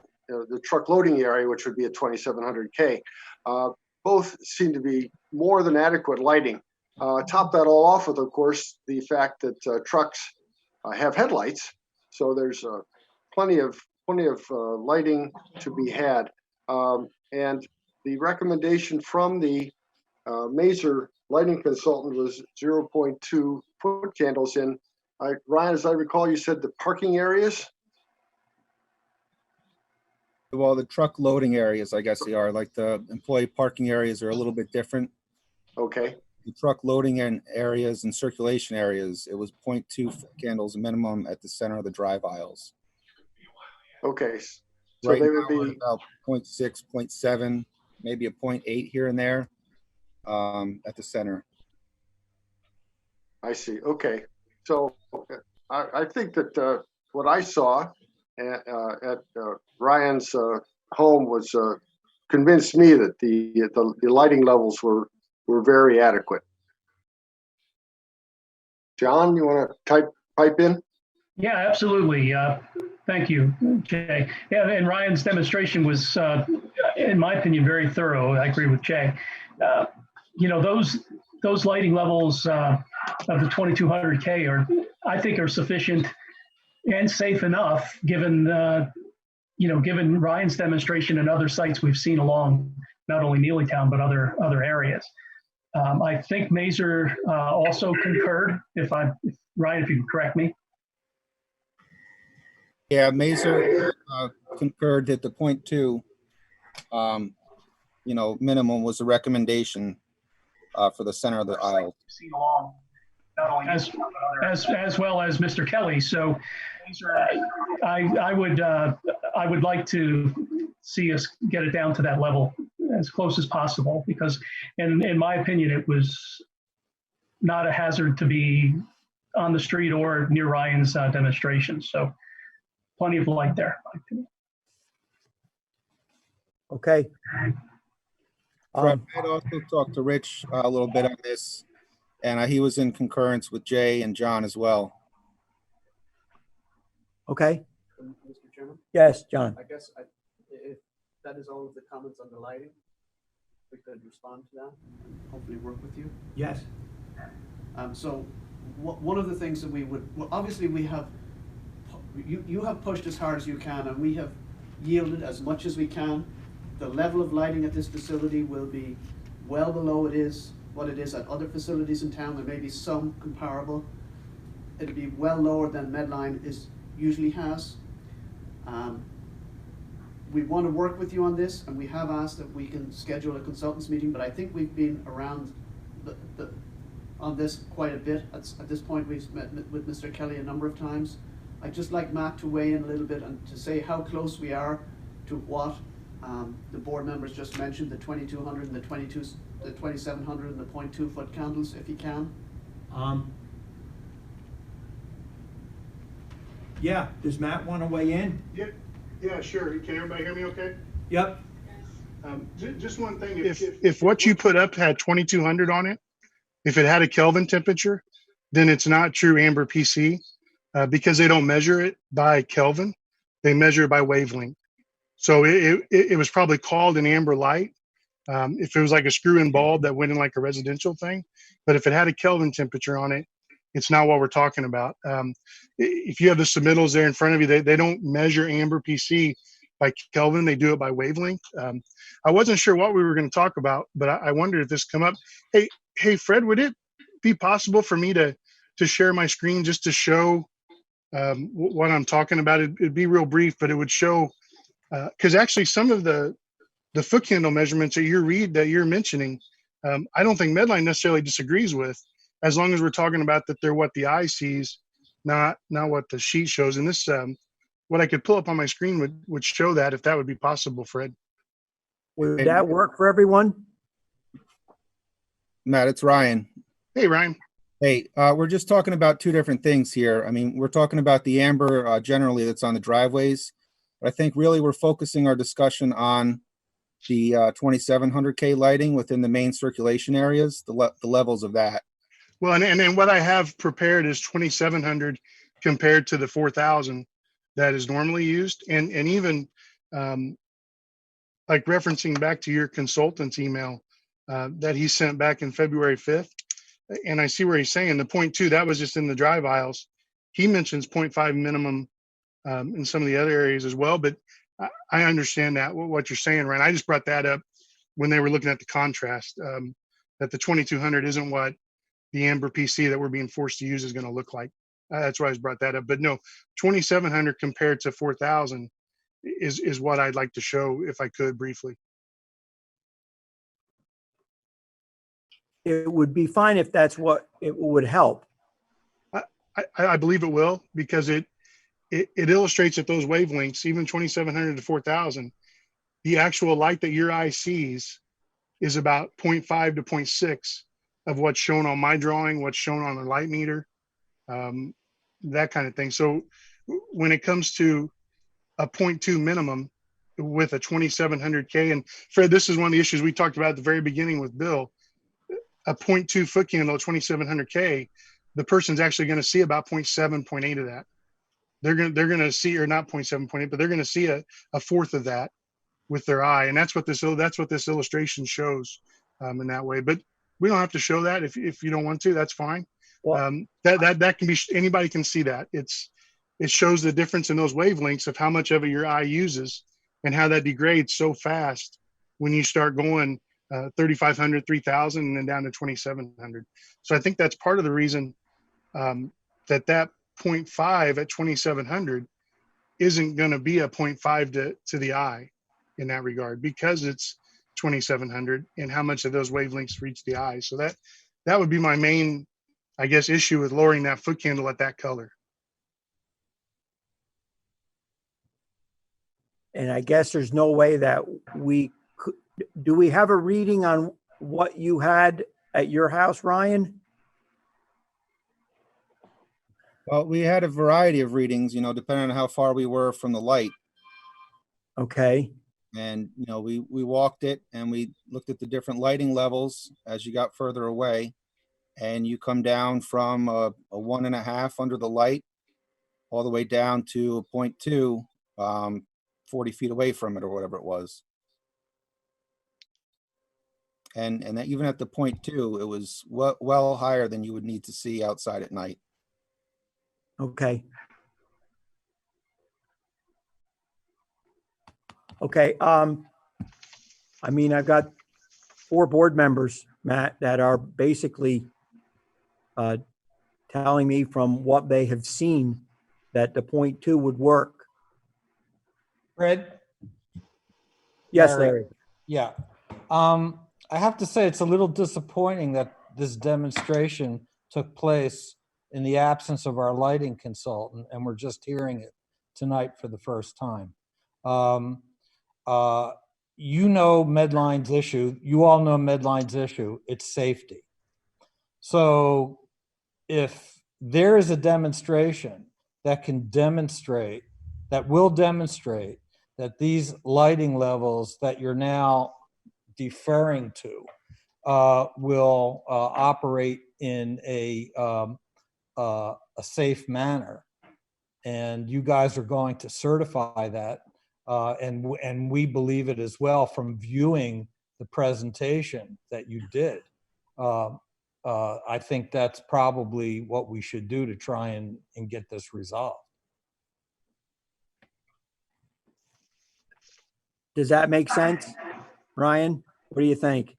truck loading area, which would be at 2,700 K. Both seem to be more than adequate lighting. Top that all off with, of course, the fact that trucks have headlights, so there's plenty of lighting to be had. And the recommendation from the Mazer lighting consultant was 0.2 foot candles in. Ryan, as I recall, you said the parking areas? Well, the truck loading areas, I guess they are, like the employee parking areas are a little bit different. Okay. The truck loading areas and circulation areas, it was 0.2 foot candles minimum at the center of the drive aisles. Okay, so Right they now, would we're be, at about 0.6, 0.7, maybe a 0.8 here and there at the center. I see, okay. So I think that what I saw at Ryan's home was convinced me that the lighting levels were very adequate. John, you want to pipe in? Yeah, absolutely. Thank you, Jay. Yeah, and Ryan's demonstration was, in my opinion, very thorough. I agree with Jay. You know, those lighting levels of the 2200K I think, are sufficient and safe enough, given given Ryan's demonstration and other sites we've seen along not only Neelytown but other areas. I think Mazer also concurred. Ryan, if you can correct me. Yeah, Mazer concurred that the 0.2, minimum was a recommendation for the center of the aisle. Seen along not only as well as Mr. Kelly. So I would like to see us get it down to that level as close as possible, because in my opinion, it was not a hazard to be on the street or near Ryan's demonstration. So plenty of light there. Okay. Fred, I'd also talked to Rich a little bit on this, and he was in concurrence with Jay and John as well. Okay. Mr. Chairman? Yes, John. I guess if that is all of the comments on the lighting, we could respond to that and hopefully work with you. Yes. So one of the things that we would, well, obviously we have, you have pushed as hard as you can, and we have yielded as much as we can. The level of lighting at this facility will be well below what it is at other facilities in town. There may be some comparable. It'll be well lower than Medline usually has. We want to work with you on this, and we have asked if we can schedule a consultants meeting, but I think we've been around on this quite a bit. At this point, we've met with Mr. Kelly a number of times. I'd just like Matt to weigh in a little bit and to say how close we are to what the board members just mentioned, the 2200 and the 2700 and the 0.2 foot candles, if he can. Yeah, does Matt want to weigh in? Yeah, sure. Can everybody hear me okay? Yep. Just one thing, if what you put up had 2200 on it, if it had a Kelvin temperature, then it's not true amber PC because they don't measure it by Kelvin. They measure it by wavelength. So it was probably called an amber light if it was like a screw-in bulb that went in like a residential thing. But if it had a Kelvin temperature on it, it's not what we're talking about. If you have the submittals there in front of you, they don't measure amber PC by Kelvin. They do it by wavelength. I wasn't sure what we were going to talk about, but I wondered if this come up. Hey, Fred, would it be possible for me to share my screen just to show what I'm talking about? It'd be real brief, but it would show, because actually some of the foot candle measurements that you're mentioning, I don't think Medline necessarily disagrees with, as long as we're talking about that they're what the eye sees, not what the sheet shows. And this, what I could pull up on my screen would show that, if that would be possible, Fred. Would that work for everyone? Matt, it's Ryan. Hey, Ryan. Hey, we're just talking about two different things here. I mean, we're talking about the amber generally that's on the driveways. But I think really we're focusing our discussion on the 2700K lighting within the main circulation areas, the levels of that. Well, and what I have prepared is 2700 compared to the 4000 that is normally used. And even like referencing back to your consultant's email that he sent back in February 5th. And I see where he's saying the 0.2, that was just in the drive aisles. He mentions 0.5 minimum in some of the other areas as well. But I understand that, what you're saying, Ryan. I just brought that up when they were looking at the contrast, that the 2200 isn't what the amber PC that we're being forced to use is going to look like. That's why I just brought that up. But no, 2700 compared to 4000 is what I'd like to show, if I could briefly. It would be fine if that's what it would help. I believe it will, because it illustrates that those wavelengths, even 2700 to 4000, the actual light that your eye sees is about 0.5 to 0.6 of what's shown on my drawing, what's shown on the light meter, that kind of thing. So when it comes to a 0.2 minimum with a 2700K, and Fred, this is one of the issues we talked about at the very beginning with Bill, a 0.2 foot candle at 2700K, the person's actually going to see about 0.7, 0.8 of that. They're going to see, or not 0.7, 0.8, but they're going to see a fourth of that with their eye. And that's what this illustration shows in that way. But we don't have to show that if you don't want to, that's fine. That can be, anybody can see that. It shows the difference in those wavelengths of how much of it your eye uses and how that degrades so fast when you start going 3,500, 3,000, and then down to 2,700. So I think that's part of the reason that 0.5 at 2,700 isn't going to be a 0.5 to the eye in that regard, because it's 2,700 and how much of those wavelengths reach the eye. So that would be my main, I guess, issue with lowering that foot candle at that color. And I guess there's no way that we could, do we have a reading on what you had at your house, Ryan? Well, we had a variety of readings, depending on how far we were from the light. Okay. And, we walked it and we looked at the different lighting levels as you got further away. And you come down from a 1.5 under the light all the way down to a 0.2, 40 feet away from it or whatever it was. And that even at the 0.2, it was well higher than you would need to see outside at night. Okay. Okay. I mean, I've got 4 board members, Matt, that are basically telling me from what they have seen that the 0.2 would work. Fred? Yes, Larry. Yeah. I have to say it's a little disappointing that this demonstration took place in the absence of our lighting consultant, and we're just hearing it tonight for the first time. You know Medline's issue. You all know Medline's issue. It's safety. So if there is a demonstration that will demonstrate that these lighting levels that you're now deferring to will operate in a safe manner, and you guys are going to certify that, and we believe it as well from viewing the presentation that you did. I think that's probably what we should do to try and get this resolved. Does that make sense, Ryan? What do you think?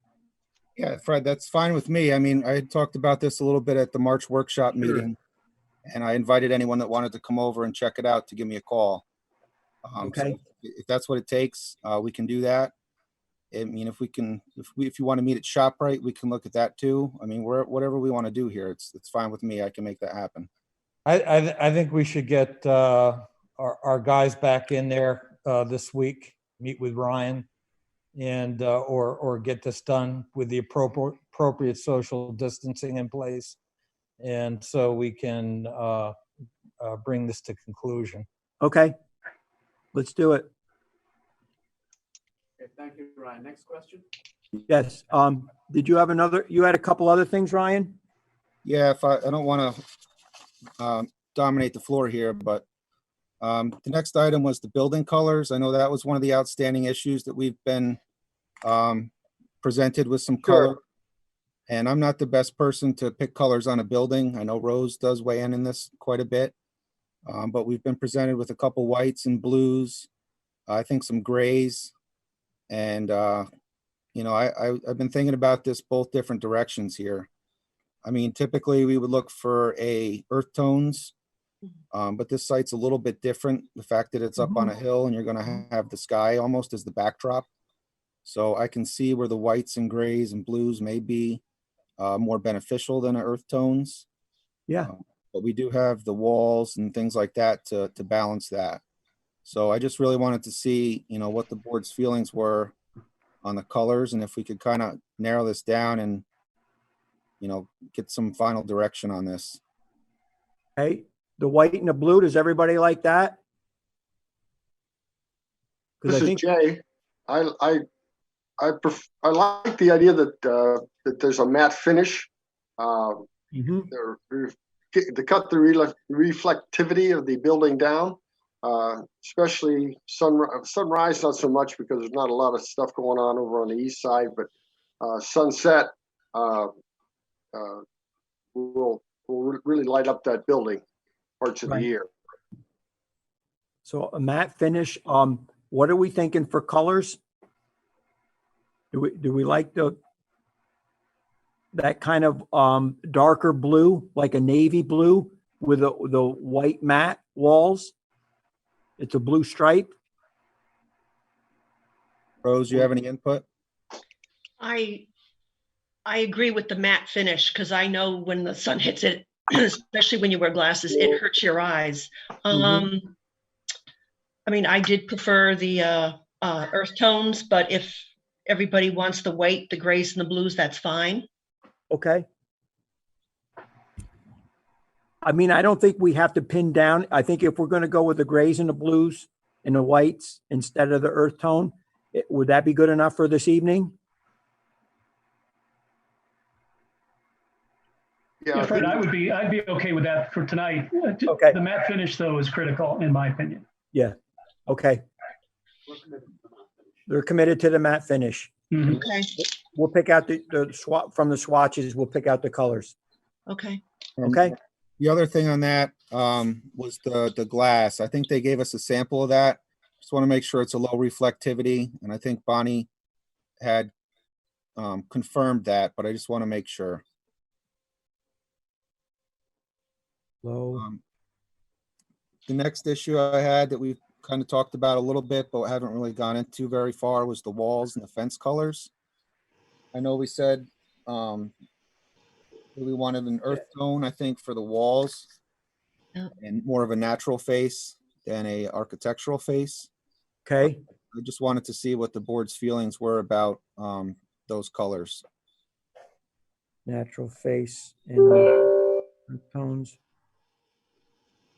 Yeah, Fred, that's fine with me. I mean, I had talked about this a little bit at the March workshop meeting, and I invited anyone that wanted to come over and check it out to give me a call. Okay. So if that's what it takes, we can do that. I mean, if you want to meet at ShopRite, we can look at that too. I mean, whatever we want to do here, it's fine with me. I can make that happen. I think we should get our guys back in there this week, meet with Ryan, and or get this done with the appropriate social distancing in place, and so we can bring this to conclusion. Okay, let's do it. Okay, thank you, Ryan. Next question. Yes. Did you have you had a couple other things, Ryan? Yeah, if I don't want to dominate the floor here, but the next item was the building colors. I know that was one of the outstanding issues that we've been presented with some color. And I'm not the best person to pick colors on a building. I know Rose does weigh in this quite a bit, but we've been presented with a couple whites and blues, I think some grays. And, I've been thinking about this both different directions here. I mean, typically we would look for earth tones, but this site's a little bit different. The fact that it's up on a hill and you're going to have the sky almost as the backdrop. So I can see where the whites and grays and blues may be more beneficial than earth tones. Yeah. but we do have the walls and things like that to balance that. So I just really wanted to see, what the board's feelings were on the colors and if we could kind of narrow this down and, get some final direction on this. Okay, the white and the blue, does everybody like that? This is Jay. I like the idea that there's a matte finish. To cut the reflectivity of the building down, especially sunrise, not so much because there's not a lot of stuff going on over on the east side, but sunset will really light up that building parts of the year. So a matte finish. What are we thinking for colors? Do we like that kind of darker blue, like a navy blue with the white matte walls? It's a blue stripe. Rose, you have any input? I agree with the matte finish because I know when the sun hits it, especially when you wear glasses, it hurts your eyes. I mean, I did prefer the earth tones, but if everybody wants the white, the grays, and the blues, that's fine. Okay. I mean, I don't think we have to pin down. I think if we're going to go with the grays and the blues and the whites instead of the earth tone, would that be good enough for this evening? Yeah, Fred, I'd be okay with that for tonight. Okay. The matte finish though is critical in my opinion. Yeah. Okay. They're committed to the matte finish. Okay. We'll pick out the swap from the swatches. We'll pick out the colors. Okay. Okay. The other thing on that was the glass. I think they gave us a sample of that. Just want to make sure it's a low reflectivity. And I think Bonnie had confirmed that, but I just want to make sure. Low. The next issue I had that we've kind of talked about a little bit, but haven't really gone into very far was the walls and the fence colors. I know we said we wanted an earth tone, I think, for the walls and more of a natural face than a architectural face. Okay. I just wanted to see what the board's feelings were about those colors. Natural face and earth tones.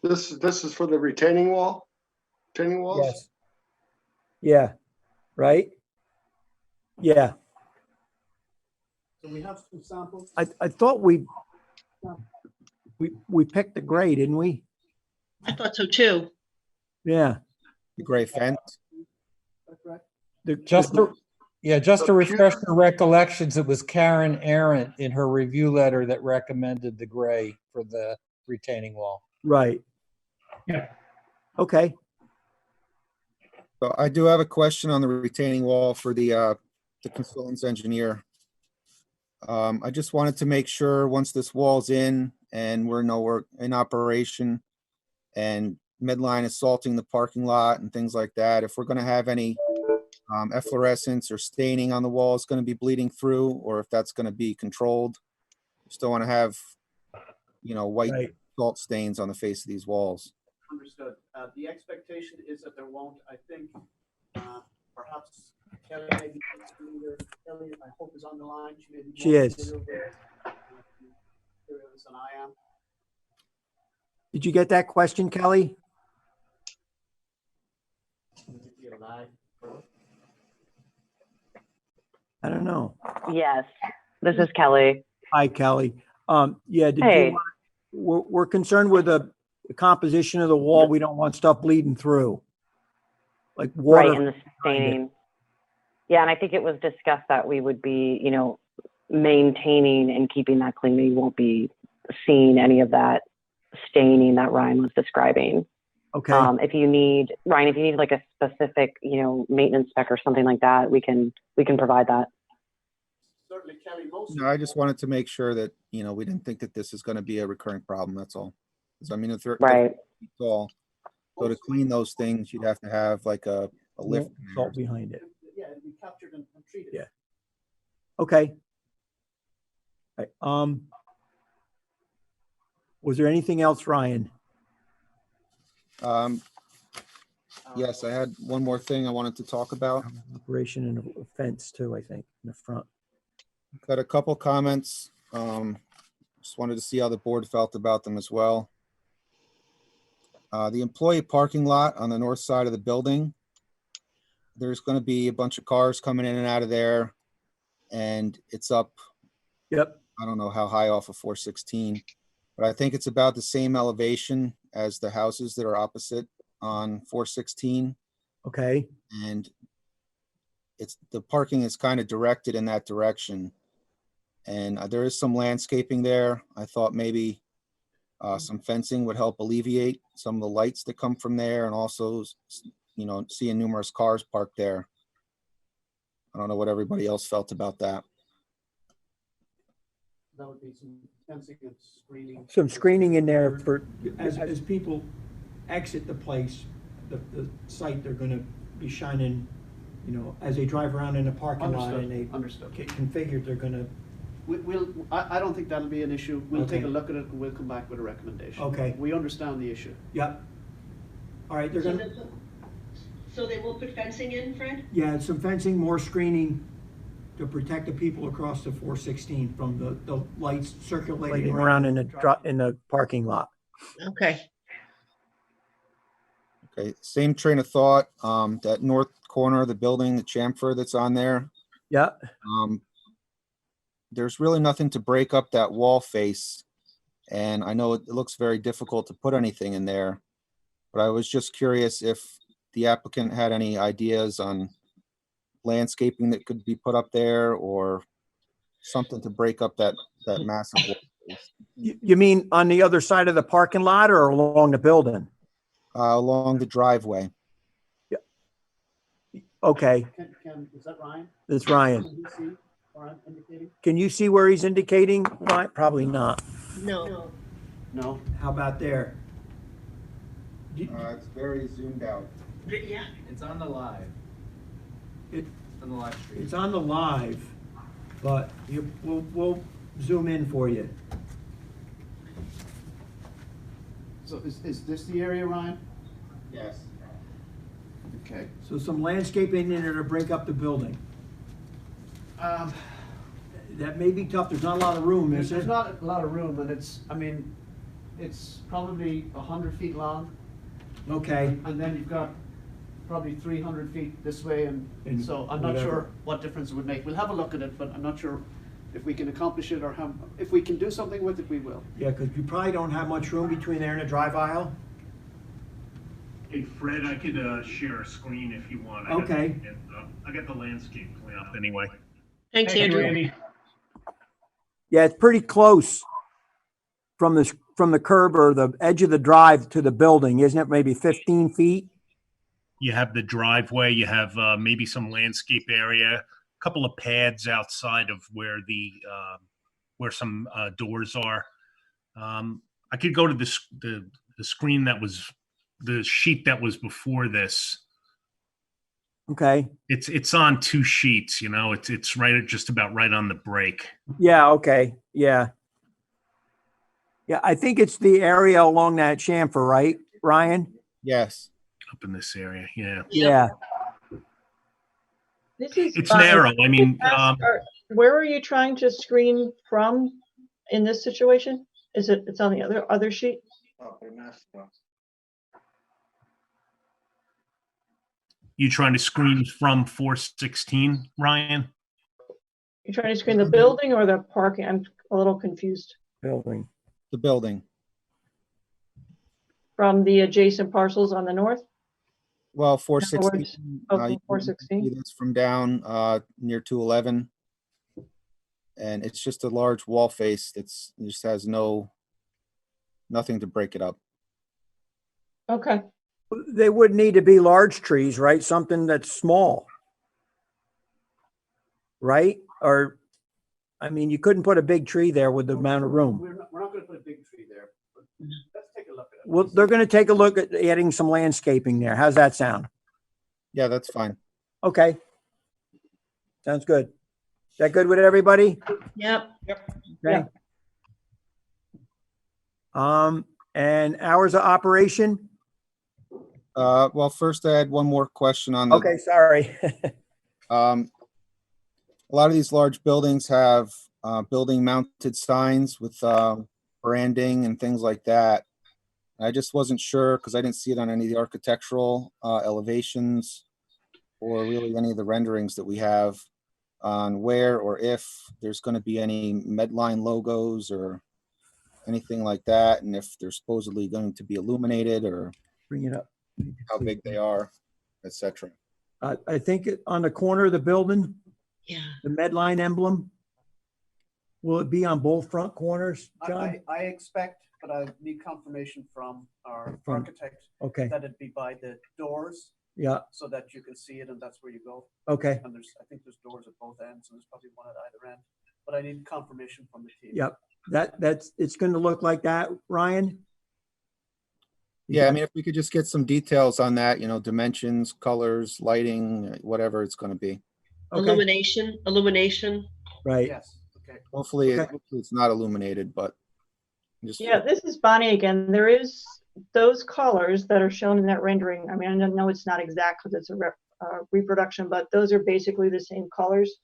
This is for the retaining walls? Yes. Yeah. Right? Yeah. So we have some samples. I thought we picked the gray, didn't we? I thought so too. Yeah. The gray fence. Just to refresh your recollections, it was Karen Arendt in her review letter that recommended the gray for the retaining wall. Right. Yeah. Okay. So I do have a question on the retaining wall for the consultant's engineer. I just wanted to make sure once this wall's in and we're in operation and Medline is salting the parking lot and things like that, if we're going to have any efflorescence or staining on the wall, it's going to be bleeding through, or if that's going to be controlled. Just don't want to have, white salt stains on the face of these walls. Understood. The expectation is that there won't. I think perhaps Kelly maybe Kelly, I hope, is on the line. She is. Than I am. Did you get that question, Kelly? I don't know. Yes, this is Kelly. Hi, Kelly. Yeah. Hey. We're concerned with the composition of the wall. We don't want stuff bleeding through, like water. Right, and the staining. Yeah, and I think it was discussed that we would be, maintaining and keeping that clean. We won't be seeing any of that staining that Ryan was describing. Okay. If you need, Ryan, like a specific, maintenance spec or something like that, we can provide that. Certainly, Kelly. No, I just wanted to make sure that, we didn't think that this is going to be a recurring problem. That's all. I mean, if they're all, so to clean those things, you'd have to have like a lift salt behind it. Yeah, it'd be captured and treated. Yeah. Okay. Right. Was there anything else, Ryan? Yes, I had one more thing I wanted to talk about. Operation and a fence too, I think, in the front. Got a couple comments. Just wanted to see how the board felt about them as well. The employee parking lot on the north side of the building. There's going to be a bunch of cars coming in and out of there, and it's up. Yep. I don't know how high off of 416, but I think it's about the same elevation as the houses that are opposite on 416. Okay. And the parking is kind of directed in that direction. And there is some landscaping there. I thought maybe some fencing would help alleviate some of the lights that come from there, and also, you know, seeing numerous cars parked there. I don't know what everybody else felt about that. That would be some fencing and screening. Some screening in there for, as people exit the place, the site, they're gonna be shining, you know, as they drive around in the parking lot and they get configured, they're gonna. I don't think that'll be an issue. We'll take Okay. a look at it and we'll come back with a recommendation. Okay. We understand the issue. Yep. All right, they're gonna, So they will put fencing in, Fred? yeah, some fencing, more screening to protect the people across the 416 from the lights circulating around in the parking lot. Okay. Okay, same train of thought. That north corner of the building, the chamfer that's on there. Yeah. There's really nothing to break up that wall face. And I know it looks very difficult to put anything in there, but I was just curious if the applicant had any ideas on landscaping that could be put up there, or something to break up that massive wall face. You mean on the other side of the parking lot or along the building? Along the driveway. Okay, Is that Ryan? that's Ryan. Can you see where I'm indicating? Can you see where he's indicating? Ryan? Probably not. No. No. How about there? It's very zoomed out. Yeah. It's on the live. It, On the live stream. it's on the live, but we'll zoom in for you. So is this the area, Ryan? Yes. Okay. So some landscaping in there to break up the building. That may be tough. There's not a lot of room, is There's there? not a lot of room, and it's probably 100 feet long. Okay. And then you've got probably 300 feet this way, and so I'm not whatever. sure what difference it would make. We'll have a look at it, but I'm not sure if we can accomplish it, or if we can do something with it, we will. Yeah, because you probably don't have much room between there and the drive aisle. Hey, Fred, I could share a screen if you want. Okay. I got the landscape plan up anyway. Thanks, Thank you, Andrew. Andy. Yeah, it's pretty close from the curb or the edge of the drive to the building, isn't it? Maybe 15 feet? You have the driveway, you have maybe some landscape area, a couple of pads outside of where where some doors are. I could go to the screen that was the sheet that was before this. Okay. It's on two sheets, you know. It's right just about right on the break. Yeah, okay. Yeah. Yeah, I think it's the area along that chamfer, right, Ryan? Yes. Up in this area, yeah. Yeah. This is It's narrow. I mean, where are you trying to screen from in this situation? It's on the other sheet? you trying to screen from 416, Ryan? You're trying to screen the building or the parking? I'm a little confused. Building. The building. From the adjacent parcels on the north? Well, In other words, 416. oh, You can 416? see this from down near 211. And it's just a large wall face that's just has nothing to break it up. Okay. They would need to be large trees, right? Something that's small. Right? Or, I mean, you couldn't put a big tree there with the amount of room. We're not going to put a big tree there, but let's take a look at it. Well, they're going to take a look at adding some landscaping there. How's that sound? Yeah, that's fine. Okay. Sounds good. Is that good with everybody? Yep. Okay. And hours of operation? Well, first I had one more question on the. Okay, sorry. A lot of these large buildings have building mounted signs with branding and things like that. I just wasn't sure because I didn't see it on any of the architectural elevations or really any of the renderings that we have on where or if there's going to be any Medline logos or anything like that, and if they're supposedly going to be illuminated or Bring it up. how big they are, etc. I think on the corner of the building, Yeah. the Medline emblem, will it be on both front corners, John? I expect, but I need confirmation from our From- architect. okay. That it'd be by the doors. Yeah. So that you can see it and that's where you go. Okay. And I think there's doors at both ends, and there's probably one at either end. But I need confirmation from the team. Yep. It's going to look like that, Ryan? Yeah, I mean, if we could just get some details on that, dimensions, colors, lighting, whatever it's going to be. Okay. Illumination. Right. Yes. Okay. Hopefully, Okay. hopefully it's not illuminated, but just Yeah, this is Bonnie again. There is those colors that are shown in that rendering. I mean, I know it's not exact because it's a reproduction, but those are basically the same colors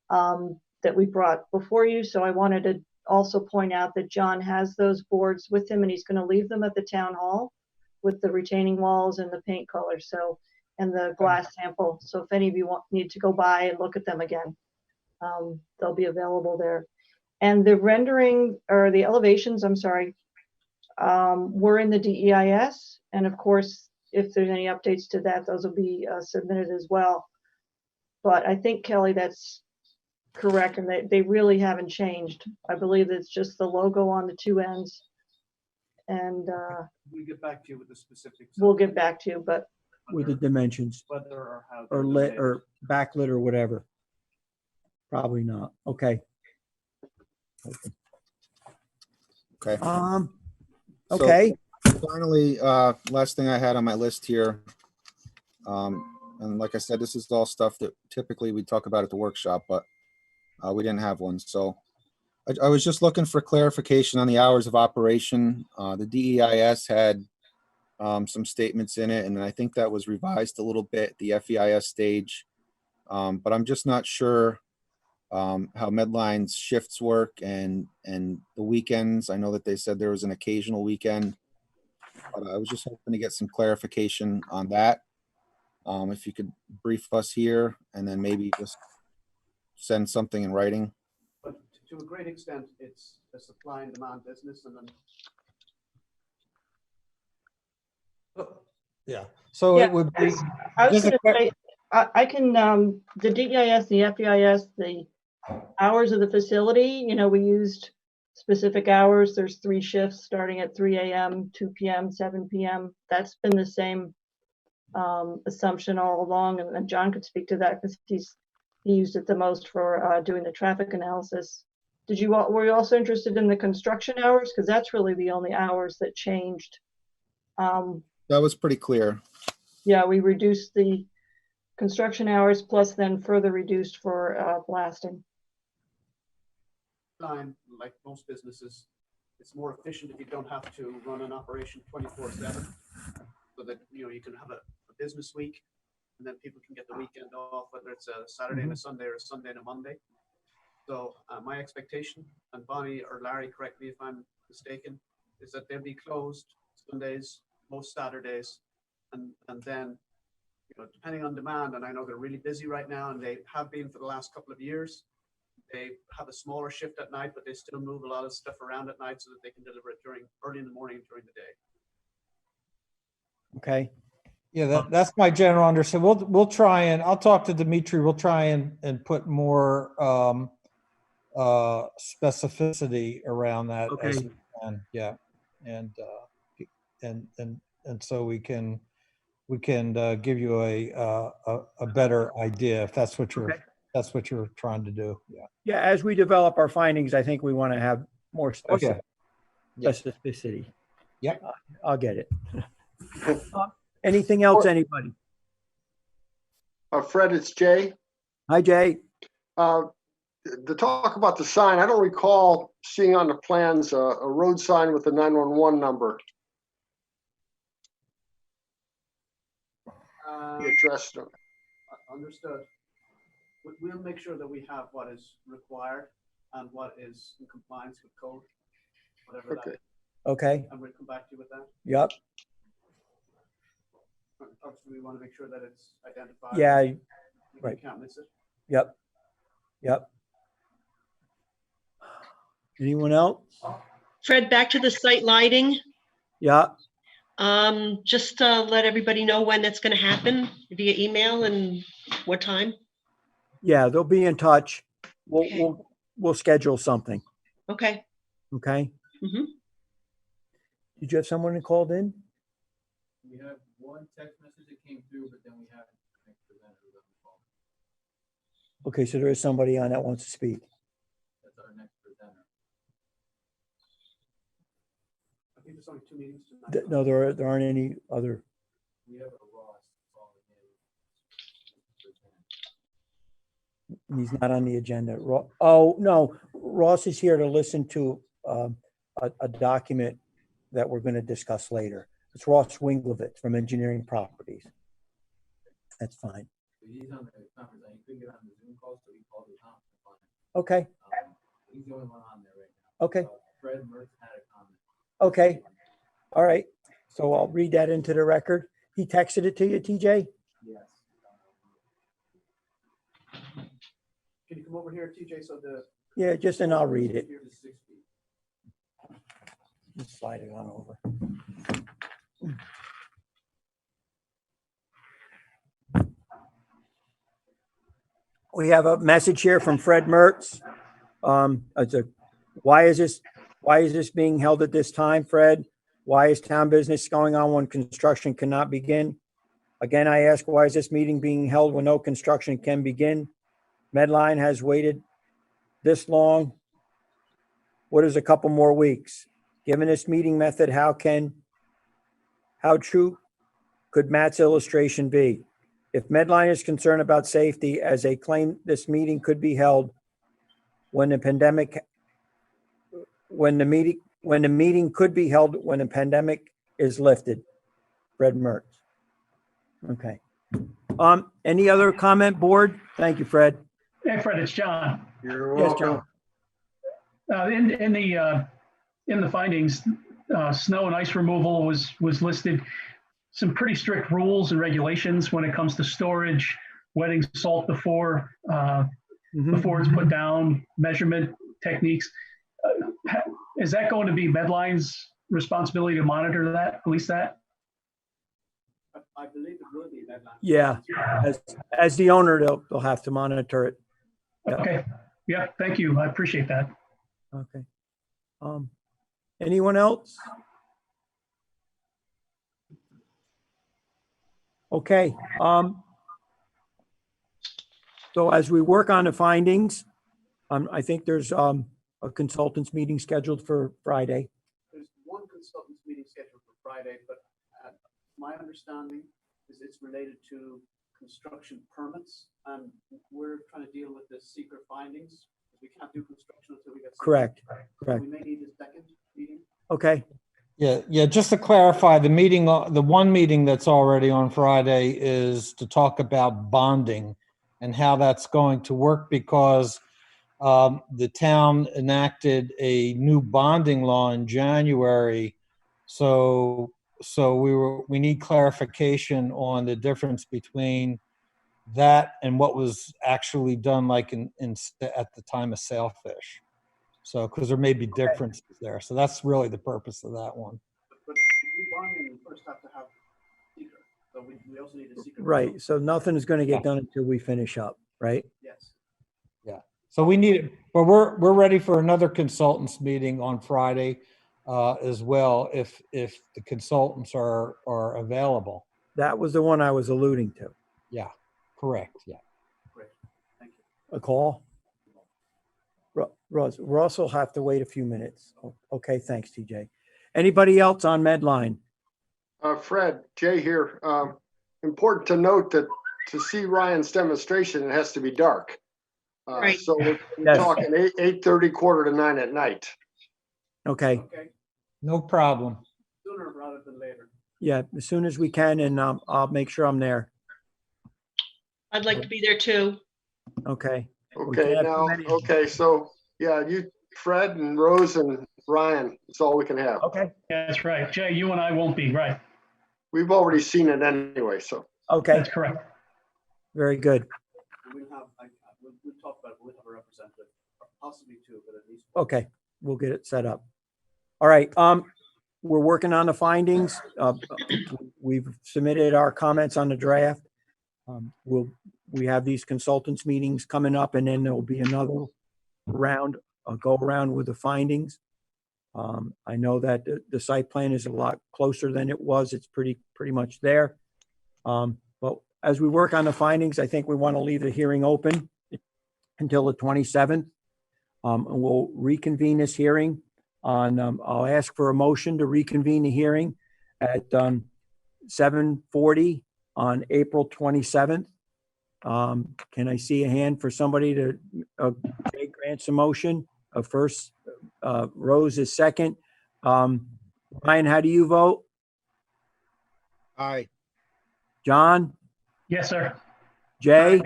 that we brought before you. So I wanted to also point out that John has those boards with him, and he's going to leave them at the town hall with the retaining walls and the paint colors. So, and the glass sample. So if any of you need to go by and look at them again, they'll be available there. And the rendering or the elevations, I'm sorry, were in the DEIS. And of course, if there's any updates to that, those will be submitted as well. But I think, Kelly, that's correct. And they really haven't changed. I believe it's just the logo on the two ends. And We'll get back to you with the specifics. we'll get back to you, but With the dimensions Whether or how. or lit or backlit or whatever. Probably not. Okay. okay. Okay. So finally, last thing I had on my list here, and like I said, this is all stuff that typically we talk about at the workshop, but we didn't have one. So I was just looking for clarification on the hours of operation. The DEIS had some statements in it, and I think that was revised a little bit, the FEIS stage. But I'm just not sure how Medline's shifts work and the weekends. I know that they said there was an occasional weekend, but I was just hoping to get some clarification on that. If you could brief us here and then maybe just send something in writing. But to a great extent, it's a supply and demand business, and then. Yeah. So yeah, it would be. I was just a going to say, I can, the DEIS, the FEIS, the hours of the facility, we used specific hours. There's 3 shifts starting at 3 a.m., 2 p.m., 7 p.m. That's been the same assumption all along. And John could speak to that because he used it the most for doing the traffic analysis. Were you also interested in the construction hours? Because that's really the only hours that changed. That was pretty clear. Yeah, we reduced the construction hours plus then further reduced for blasting. Time, like most businesses, it's more efficient if you don't have to run an operation 24/7, so that you can have a business week, and then people can get the weekend off, whether it's a Saturday and a Sunday or a Sunday and a Monday. So my expectation, and Bonnie or Larry, correct me if I'm mistaken, is that they'll be closed Sundays, most Saturdays, and then depending on demand, and I know they're really busy right now, and they have been for the last couple of years. They have a smaller shift at night, but they still move a lot of stuff around at night so that they can deliver it early in the morning during the day. Okay. Yeah, that's my general understanding. We'll try and I'll talk to Dimitri. We'll try and put more specificity around that. Okay. As we can. Yeah, and so we can give you a better idea if that's what you're. Okay. That's what you're trying to do. Yeah. Yeah. As we develop our findings, I think we want to have more specificity. Yep. I'll get it. Anything else, anybody? Fred, it's Jay. Hi, Jay. the talk about the sign, I don't recall seeing on the plans a road sign with a 911 number. The address. Understood. We'll make sure that we have what is required and what is in compliance with code, whatever that is. Okay, And we'll come back to you with that. yep, Obviously, we want to make sure that it's identified. yeah, You right. can't miss it. Yep, yep. Anyone else? Fred, back to the site lighting. Yeah, Just let everybody know when that's going to happen via email and what time. yeah, they'll be in touch. Okay. We'll schedule something, Okay. okay? Mhm. Did you have someone that called in? We have one text message that came through, but then we have next presenter on the phone. Okay, so there is somebody on that wants to speak. That's our next presenter. I think there's only 2 meetings tonight. No, there aren't any other. We have a Ross calling in. He's not on the agenda. Oh, no, Ross is here to listen to a document that we're going to discuss later. It's Ross Winglovitz from Engineering Properties. That's fine. He's on the conference line. He couldn't get on the Zoom call, so he called the conference line. Okay, He's the only one on there right now. okay, Fred Mertz had a comment. okay. All right, so I'll read that into the record. He texted it to you, TJ? Yes. Can you come over here, TJ, so the. Yeah, just, and I'll read it. Here to 6 feet. Just slide it on over. We have a message here from Fred Mertz. Why is this being held at this time, Fred? Why is town business going on when construction cannot begin? Again, I ask, why is this meeting being held when no construction can begin? Medline has waited this long. What is a couple more weeks? Given this meeting method, how true could Matt's illustration be? If Medline is concerned about safety, as they claim, this meeting could be held when the meeting could be held when the pandemic is lifted. Fred Mertz. Okay. Any other comment, board? Thank you, Fred. Hey, Fred, it's John. You're Yes, welcome. In the findings, snow and ice removal was listed. Some pretty strict rules and regulations when it comes to storage, wetting salt before it's put down, measurement techniques. Is that going to be Medline's responsibility to monitor that, police that? I believe it will be Medline. Yeah, as the owner, they'll have to monitor it. Yep. Okay. Yeah, thank you. I appreciate that. Okay. Anyone else? Okay. So as we work on the findings, I think there's a consultants meeting scheduled for Friday. There's one consultants meeting scheduled for Friday, but my understanding is it's related to construction permits, and we're trying to deal with the secret findings. We can't do construction until we get. Correct. So we may need a second meeting. Okay. Yeah. Just to clarify, the one meeting that's already on Friday is to talk about bonding and how that's going to work, because the town enacted a new bonding law in January. So we need clarification on the difference between that and what was actually done, like at the time of Sailfish. So, because there may be differences there. So that's really the purpose of that one. But to do bonding, we first have to have secret. So we also need a secret. Right. So nothing is going to get done until we finish up, right? Yes. Yeah. So we need it, but we're ready for another consultants meeting on Friday as well, if the consultants are available. That was the one I was alluding to. Yeah. Correct. Yeah. Great. Thank you. A call? Ross will have to wait a few minutes. Okay, thanks, TJ. Anybody else on Medline? Fred, Jay here. Important to note that to see Ryan's demonstration, it has to be dark. Right. So we're Yes. talking 8:30, 8:45 at night. Okay, Okay, No problem. sooner rather than later. yeah, as soon as we can, and I'll make sure I'm there. I'd like to be there too. Okay. We Okay, can't have too now, many. okay, so, yeah, you, Fred and Rose and Ryan, that's all we can have. Okay, That's right. Jay, you and I won't be, right? We've already seen it anyway, so. okay, That's correct. very good. We'll have, we'll talk about it, we'll have a representative, possibly two, but at least. Okay, we'll get it set up. All right, we're working on the findings. We've submitted our comments on the draft. We have these consultants meetings coming up, and then there'll be another round, a go around with the findings. I know that the site plan is a lot closer than it was. It's pretty much there. But as we work on the findings, I think we want to leave the hearing open until the 27th. And we'll reconvene this hearing on, I'll ask for a motion to reconvene the hearing at 7:40 on April 27th. Can I see a hand for somebody to grant a motion? First, Rose is second. Ryan, how do you vote? Aye. John, Yes, sir. Jay,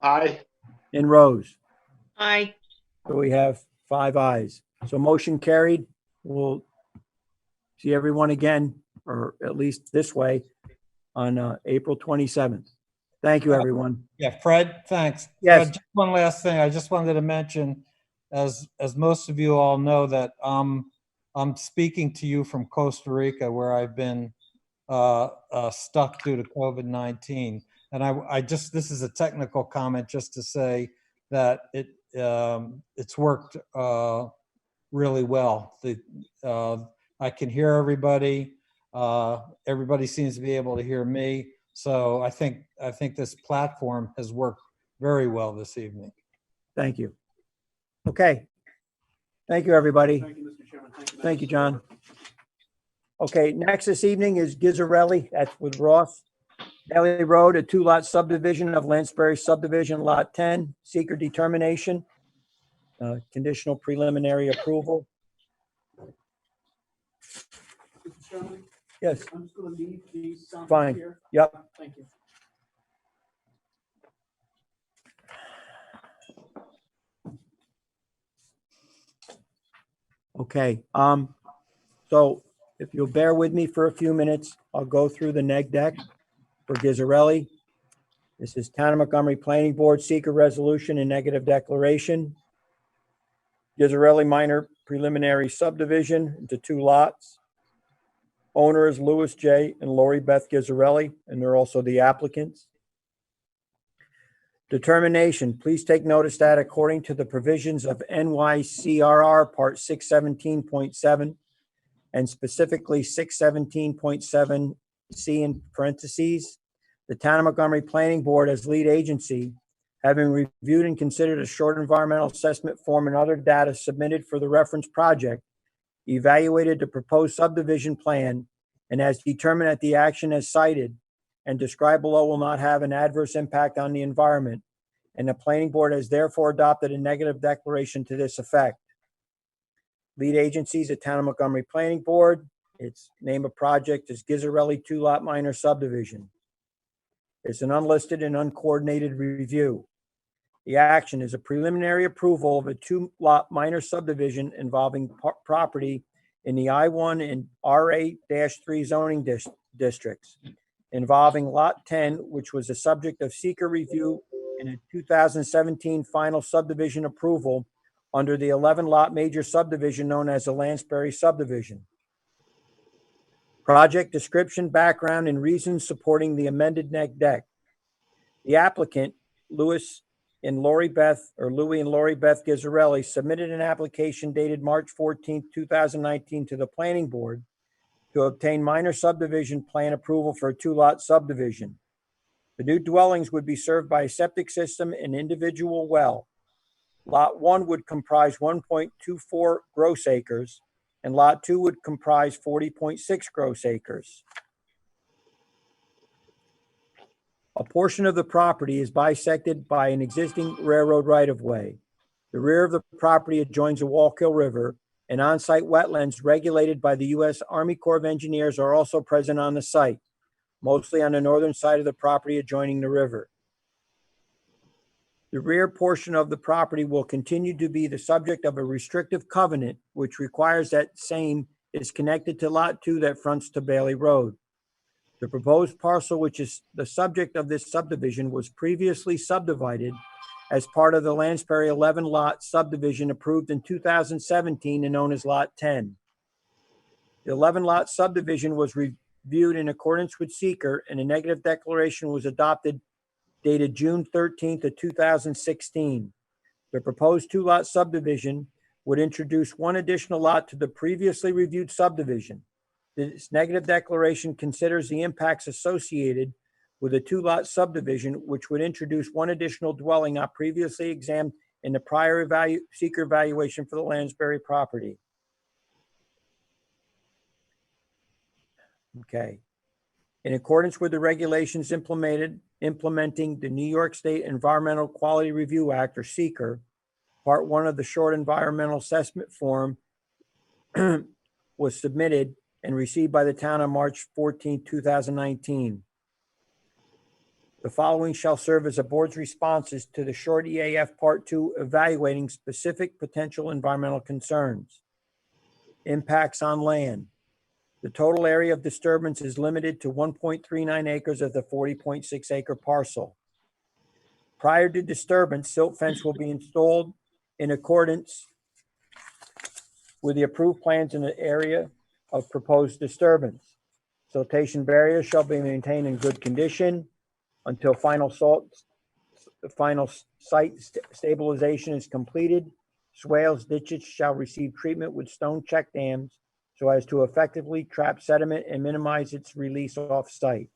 Aye. and Rose. Aye. So we have 5 ayes. So motion carried. We'll see everyone again, or at least this way, on April 27th. Thank you, everyone. Yeah, Fred, thanks. Yes. Just one last thing. I just wanted to mention, as most of you all know, that I'm speaking to you from Costa Rica, where I've been stuck due to COVID-19. And I just, this is a technical comment just to say that it's worked really well. I can hear everybody. Everybody seems to be able to hear me. So I think this platform has worked very well this evening. Thank you. Okay. Thank you, everybody. Thank you, Mr. Chairman. Thank you, John. Okay, next this evening is Gizzarelli. That's with Ross. Daly Road, a 2-lot subdivision of Lansbury subdivision, Lot 10, seeker determination, conditional preliminary approval. Mr. Chairman? Yes. I'm just going to leave these samples Fine. here. Yep. Thank you. Okay, so if you'll bear with me for a few minutes, I'll go through the neg deck for Gizzarelli. This is Town of Montgomery Planning Board seeker resolution and negative declaration. Gizzarelli minor preliminary subdivision into 2 lots. Owner is Louis J. and Lori Beth Gizzarelli, and they're also the applicants. Determination, please take notice that according to the provisions of NYCRR Part 617.7 and specifically 617.7C in parentheses, the Town of Montgomery Planning Board as lead agency, having reviewed and considered a short environmental assessment form and other data submitted for the reference project, evaluated the proposed subdivision plan, and has determined that the action as cited and described below will not have an adverse impact on the environment, and the planning board has therefore adopted a negative declaration to this effect. Lead agencies at Town of Montgomery Planning Board. Its name of project is Gizzarelli 2-lot minor subdivision. It's an unlisted and uncoordinated review. The action is a preliminary approval of a 2-lot minor subdivision involving property in the I-1 and RA-3 zoning districts, involving Lot 10, which was the subject of seeker review in a 2017 final subdivision approval under the 11-lot major subdivision known as the Lansbury subdivision. Project description, background, and reasons supporting the amended neg deck. The applicant, Louis and Lori Beth Gizzarelli, submitted an application dated March 14, 2019 to the planning board to obtain minor subdivision plan approval for a 2-lot subdivision. The new dwellings would be served by a septic system and individual well. Lot 1 would comprise 1.24 gross acres, and Lot 2 would comprise 40.6 gross acres. A portion of the property is bisected by an existing railroad right-of-way. The rear of the property adjoins the Wallkill River, and on-site wetlands regulated by the U.S. Army Corps of Engineers are also present on the site, mostly on the northern side of the property adjoining the river. The rear portion of the property will continue to be the subject of a restrictive covenant, which requires that same is connected to Lot 2 that fronts to Bailey Road. The proposed parcel, which is the subject of this subdivision, was previously subdivided as part of the Lansbury 11-lot subdivision approved in 2017 and known as Lot 10. The 11-lot subdivision was reviewed in accordance with seeker, and a negative declaration was adopted dated June 13th of 2016. The proposed 2-lot subdivision would introduce one additional lot to the previously reviewed subdivision. This negative declaration considers the impacts associated with a 2-lot subdivision, which would introduce one additional dwelling not previously examined in the prior seeker evaluation for the Lansbury property. Okay. In accordance with the regulations implementing the New York State Environmental Quality Review Act, or SEQR, Part 1 of the short environmental assessment form was submitted and received by the town on March 14, 2019. The following shall serve as the board's responses to the short EAF Part 2 evaluating specific potential environmental concerns. Impacts on land. The total area of disturbance is limited to 1.39 acres of the 40.6 acre parcel. Prior to disturbance, silt fence will be installed in accordance with the approved plans in the area of proposed disturbance. Siltation barriers shall be maintained in good condition until final site stabilization is completed. Swales, ditches shall receive treatment with stone check dams so as to effectively trap sediment and minimize its release off-site.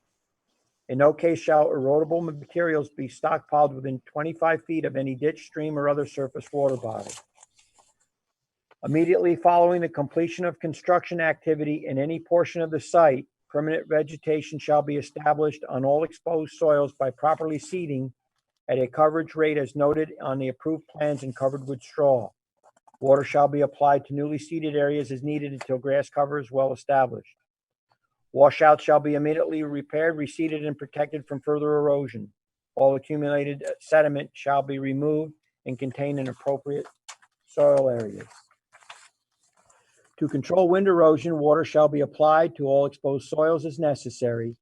In no case shall erodible materials be stockpiled within 25 feet of any ditch, stream, or other surface water body. Immediately following the completion of construction activity in any portion of the site, permanent vegetation shall be established on all exposed soils by properly seeding at a coverage rate as noted on the approved plans and covered with straw. Water shall be applied to newly seeded areas as needed until grass cover is well established. Washouts shall be immediately repaired, reseeded, and protected from further erosion. All accumulated sediment shall be removed and contained in appropriate soil areas. To control wind erosion, water shall be applied to all exposed soils as necessary.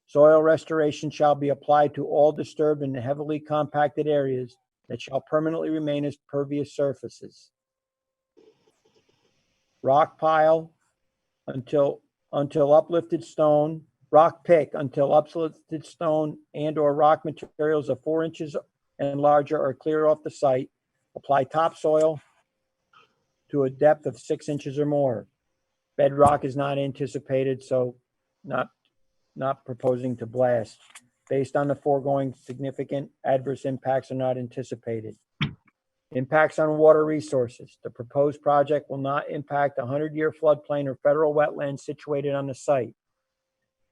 Soil restoration shall be applied to all disturbed and heavily compacted areas that shall permanently remain as pervious surfaces. Rock pile until uplifted stone, rock pick until uplifted stone and or rock materials of 4 inches and larger are cleared off the site. Apply topsoil to a depth of 6 inches or more. Bedrock is not anticipated, so not proposing to blast. Based on the foregoing, significant adverse impacts are not anticipated. Impacts on water resources. The proposed project will not impact a 100-year floodplain or federal wetlands situated on the site,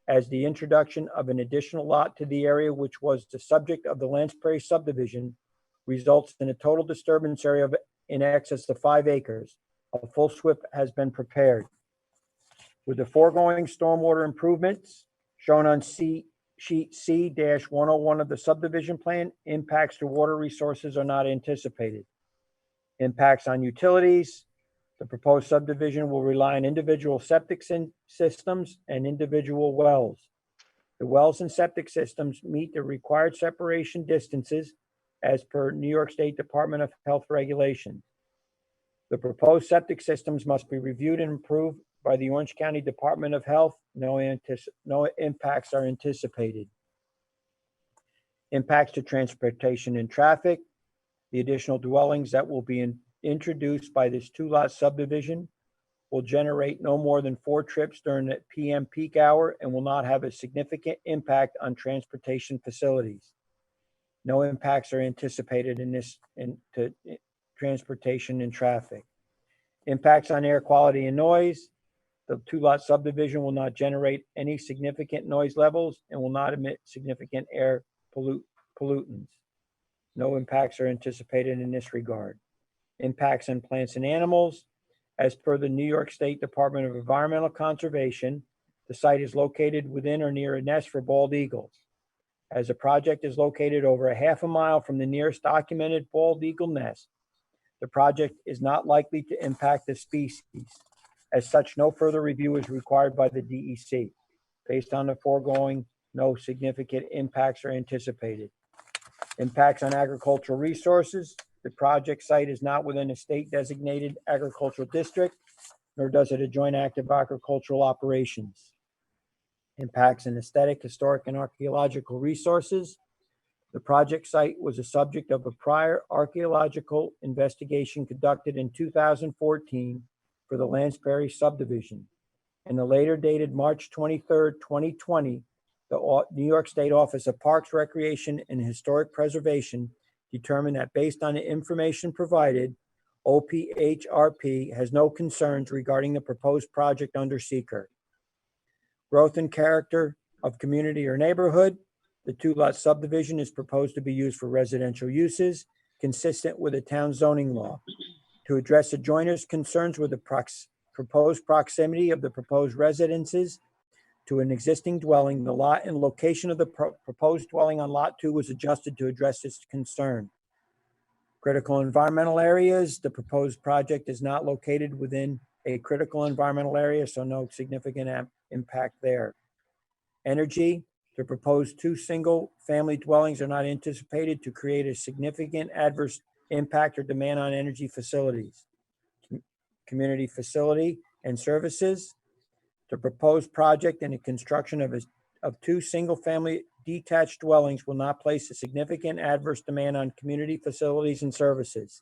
as the introduction of an additional lot to the area which was the subject of the Lansbury subdivision results in a total disturbance area of in excess of 5 acres. A full SWIP has been prepared. With the foregoing stormwater improvements shown on sheet C-101 of the subdivision plan, impacts to water resources are not anticipated. Impacts on utilities. The proposed subdivision will rely on individual septic systems and individual wells. The wells and septic systems meet the required separation distances as per New York State Department of Health regulations. The proposed septic systems must be reviewed and approved by the Orange County Department of Health. No impacts are anticipated. Impacts to transportation and traffic. The additional dwellings that will be introduced by this 2-lot subdivision will generate no more than 4 trips during the PM peak hour and will not have a significant impact on transportation facilities. No impacts are anticipated to transportation and traffic. Impacts on air quality and noise. The 2-lot subdivision will not generate any significant noise levels and will not emit significant air pollutants. No impacts are anticipated in this regard. Impacts on plants and animals. As per the New York State Department of Environmental Conservation, the site is located within or near a nest for bald eagles. As the project is located over a half a mile from the nearest documented bald eagle nest, the project is not likely to impact the species. As such, no further review is required by the DEC. Based on the foregoing, no significant impacts are anticipated. Impacts on agricultural resources. The project site is not within a state-designated agricultural district, nor does it adjoin active agricultural operations. Impacts on aesthetic, historic, and archaeological resources. The project site was a subject of a prior archaeological investigation conducted in 2014 for the Lansbury subdivision. In the later dated March 23rd, 2020, the New York State Office of Parks, Recreation, and Historic Preservation determined that based on the information provided, OPHRP has no concerns regarding the proposed project under seeker. Growth and character of community or neighborhood. The two-lot subdivision is proposed to be used for residential uses consistent with the town zoning law. To address adjoiners' concerns with the proposed proximity of the proposed residences to an existing dwelling, the lot and location of the proposed dwelling on Lot 2 was adjusted to address this concern. Critical environmental areas. The proposed project is not located within a critical environmental area, so no significant impact there. Energy. The proposed 2 single-family dwellings are not anticipated to create a significant adverse impact or demand on energy facilities. Community facility and services. The proposed project and the construction of 2 single-family detached dwellings will not place a significant adverse demand on community facilities and services.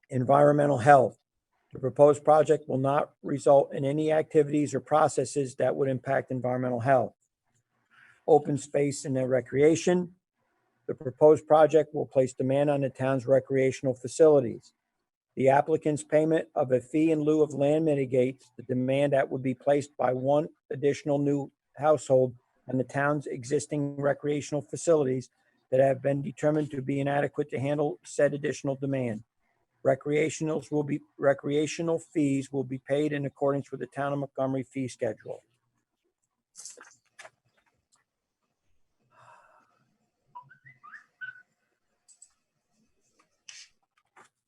Environmental health. The proposed project will not result in any activities or processes that would impact environmental health. Open space and recreation. The proposed project will place demand on the town's recreational facilities. The applicant's payment of a fee in lieu of land mitigates the demand that would be placed by one additional new household on the town's existing recreational facilities that have been determined to be inadequate to handle said additional demand. Recreational fees will be paid in accordance with the Town of Montgomery fee schedule.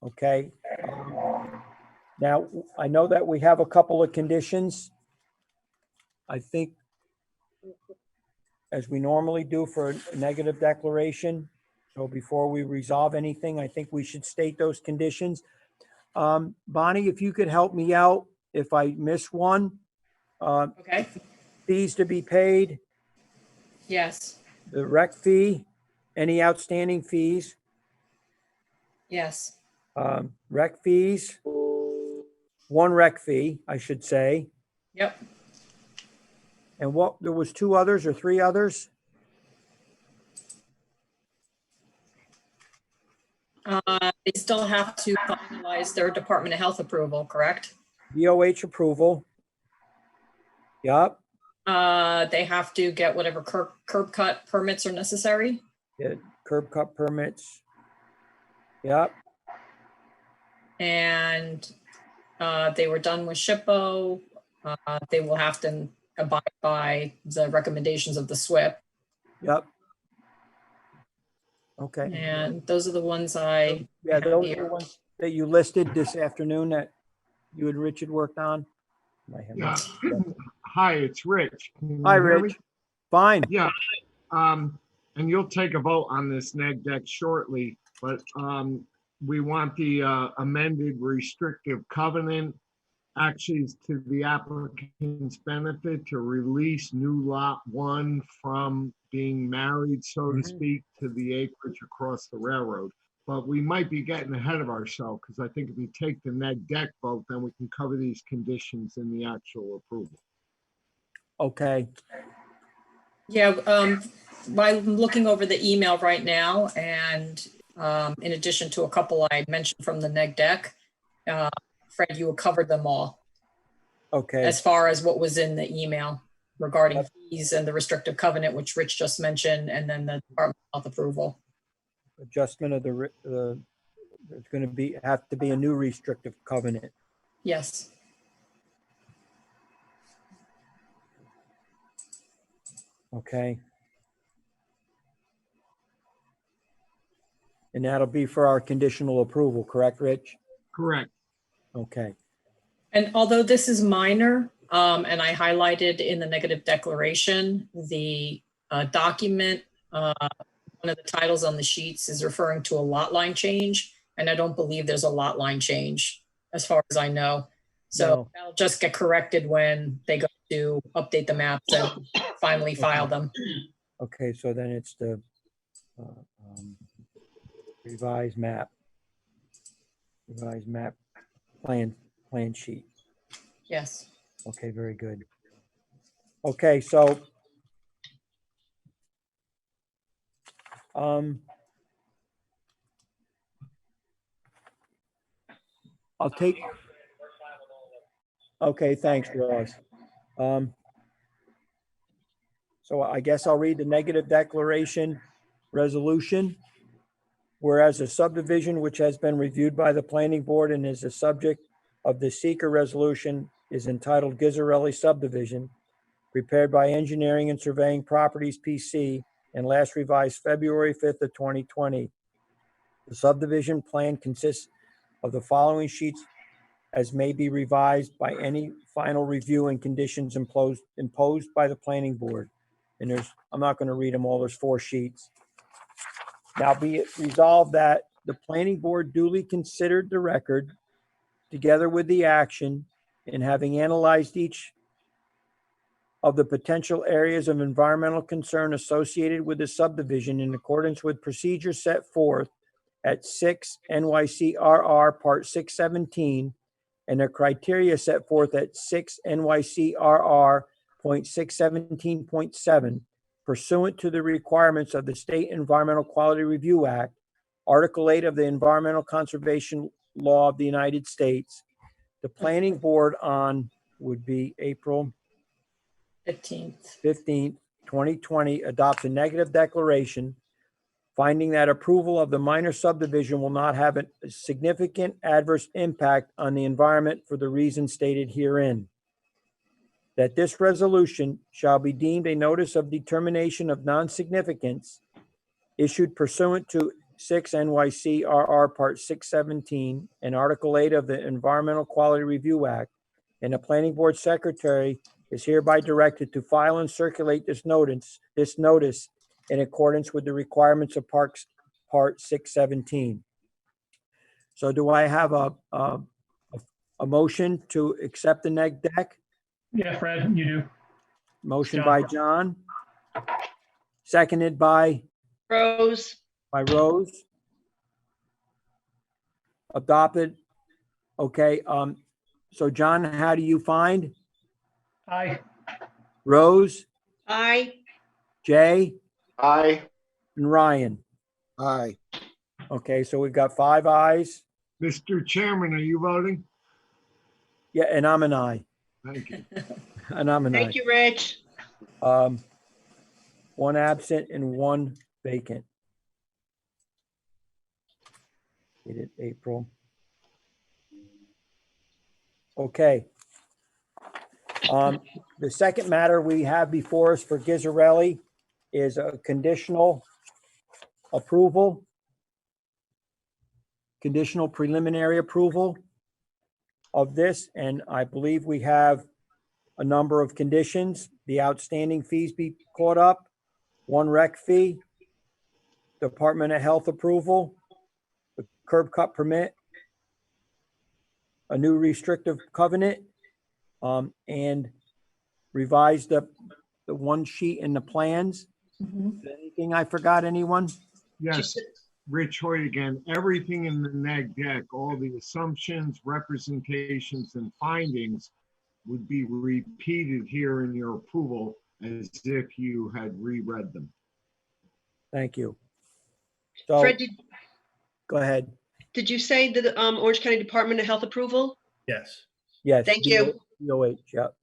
Okay. Now, I know that we have a couple of conditions. I think, as we normally do for a negative declaration, so before we resolve anything, I think we should state those conditions. Bonnie, if you could help me out if I miss one. Okay. Fees to be paid, Yes. the rec fee, any outstanding fees, Yes. rec fees, one rec fee, I should say. Yep. And what, there was 2 others or 3 others? They still have to finalize their Department of Health approval, correct? DOH approval. Yep. They have to get whatever curb cut permits are necessary. Yeah, curb cut permits. Yep. And they were done with SHPO. They will have to abide by the recommendations of the SWIP. Yep. Okay. And those are the ones I Yeah, have those are here. the ones that you listed this afternoon that you and Richard worked on. Yeah. Hi, it's Rich. Can you Hi, hear Rich. me? Fine. Yeah. And you'll take a vote on this neg deck shortly, but we want the amended restrictive covenant actually to the applicant's benefit to release new lot 1 from being married, so to speak, to the acreage across the railroad. But we might be getting ahead of ourselves because I think if we take the neg deck vote, then we can cover these conditions in the actual approval. Okay. Yeah, I'm looking over the email right now, and in addition to a couple I mentioned from the neg deck, Fred, you covered them all Okay. as far as what was in the email. regarding fees and the restrictive covenant, which Rich just mentioned, and then the Department of Health approval. Adjustment of there's going to have to be a new restrictive covenant. Yes. Okay. And that'll be for our conditional approval, correct, Rich? Correct. Okay. And although this is minor, and I highlighted in the negative declaration, the document, one of the titles on the sheets is referring to a lot line change, and I don't believe there's a lot line change as far as I know. So No. that'll just get corrected when they go to update the maps and finally file them. Okay, so then it's the revised map plan sheet. Yes. Okay, very good. Okay, so I'll take. Okay, thanks, Ross. So I guess I'll read the negative declaration resolution. Whereas a subdivision which has been reviewed by the planning board and is the subject of the seeker resolution is entitled Ghizzarelli subdivision, prepared by Engineering and Surveying Properties PC and last revised February 5th of 2020. The subdivision plan consists of the following sheets as may be revised by any final review and conditions imposed by the planning board. And I'm not going to read them all, there's 4 sheets. Now be it resolved that the planning board duly considered the record together with the action and having analyzed each of the potential areas of environmental concern associated with the subdivision in accordance with procedures set forth at 6 NYCRR Part 617 and the criteria set forth at 6 NYCRR Point 617.7 pursuant to the requirements of the State Environmental Quality Review Act, Article 8 of the Environmental Conservation Law of the United States. The planning board on would be April 15th, 2020, adopts a negative declaration finding that approval of the minor subdivision will not have a significant adverse impact on the environment for the reasons stated herein. That this resolution shall be deemed a notice of determination of non-significance issued pursuant to 6 NYCRR Part 617 and Article 8 of the Environmental Quality Review Act, and the planning board secretary is hereby directed to file and circulate this notice in accordance with the requirements of Part 617. So do I have a motion to accept the neg deck? Yeah, Fred, you do. Motion John. by John, seconded by Rose. Rose. Adopted. Okay, so John, how do you find? Aye. Rose, Aye. Jay, Aye. and Ryan. Aye. Okay, so we've got 5 ayes. Mr. Chairman, are you voting? Yeah, and I'm an aye. Thank you. And I'm an aye. Thank you, Rich. 1 absent and 1 vacant. Dated April. Okay. The second matter we have before us for Ghizzarelli is a conditional approval, conditional preliminary approval of this, and I believe we have a number of conditions. The outstanding fees be caught up, 1 rec fee, Department of Health approval, the curb cut permit, a new restrictive covenant, and revise the 1 sheet in the plans. Mhm. Is there anything I forgot, anyone? Yes, Rich Hoyt again. Everything in the neg deck, all the assumptions, representations, and findings would be repeated here in your approval as if you had reread them. Thank you. So, Fred, go ahead. did you say the Orange County Department of Health approval? Yes. Yes. Thank you. DOH, yep.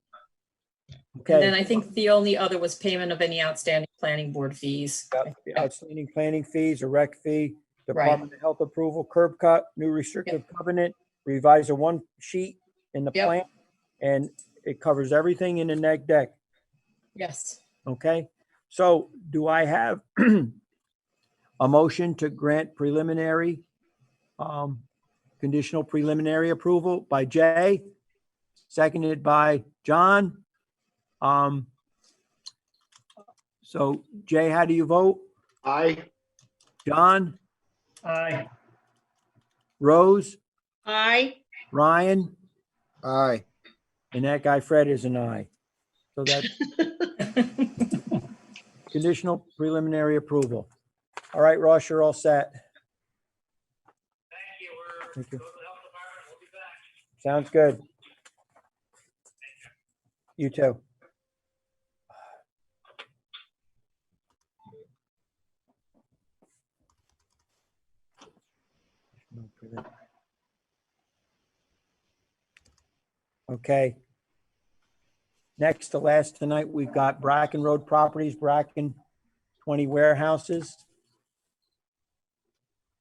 And then Okay, I think the only other was payment of any outstanding planning board fees. the outstanding planning fees, a rec fee, Right. Department of Health approval, curb cut, new restrictive covenant, revise a one sheet in the Yep. plan, and it covers everything in the neg deck. Yes. Okay, so do I have a motion to grant preliminary, conditional preliminary approval by Jay, seconded by John? So Jay, how do you vote? Aye. John, Aye. Rose, Aye. Ryan, Aye. and that guy Fred is an aye. So that's conditional preliminary approval. All right, Ross, you're all set. Thank you. Sounds good. You too. Okay. Next to last tonight, we've got Bracken Road Properties, Bracken 20 warehouses.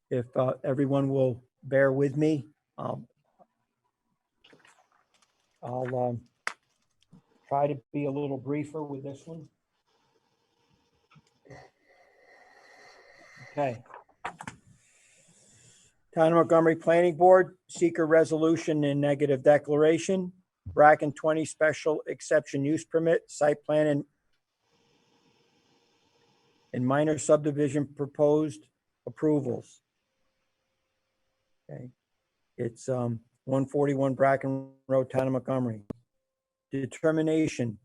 If everyone will bear with me, I'll try to be a little briefer with this one. Okay. Town of Montgomery Planning Board, seeker resolution and negative declaration. Bracken 20 special exception use permit, site plan and minor subdivision proposed approvals. Okay. It's 141 Bracken Road, Town of Montgomery. Determination.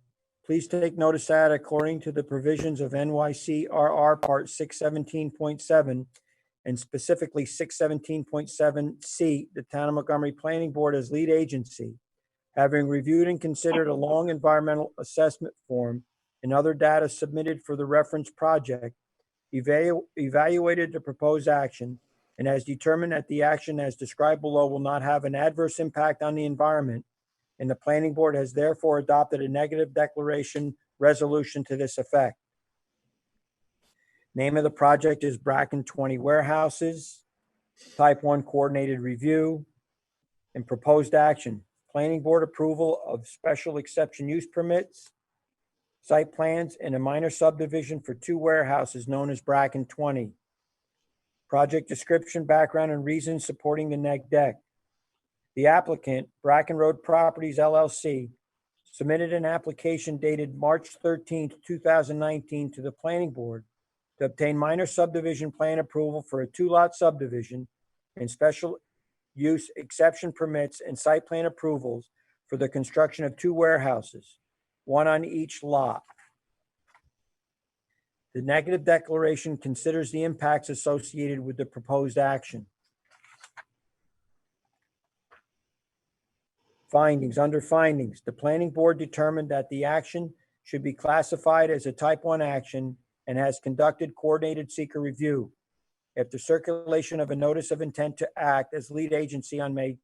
Please take notice that according to the provisions of NYCRR Part 617.7 and specifically 617.7C, the Town of Montgomery Planning Board as lead agency, having reviewed and considered a long environmental assessment form and other data submitted for the reference project, evaluated the proposed action, and has determined that the action as described below will not have an adverse impact on the environment, and the planning board has therefore adopted a negative declaration resolution to this effect. Name of the project is Bracken 20 Warehouses, Type 1 Coordinated Review, and proposed action. Planning board approval of special exception use permits, site plans, and a minor subdivision for 2 warehouses known as Bracken 20. Project description, background, and reasons supporting the neg deck. The applicant, Bracken Road Properties LLC, submitted an application dated March 13th, 2019 to the planning board to obtain minor subdivision plan approval for a 2-lot subdivision and special use exception permits and site plan approvals for the construction of 2 warehouses, 1 on each lot. The negative declaration considers the impacts associated with the proposed action. Findings. Under findings, the planning board determined that the action should be classified as a type 1 action and has conducted coordinated seeker review after circulation of a notice of intent to act as lead agency on May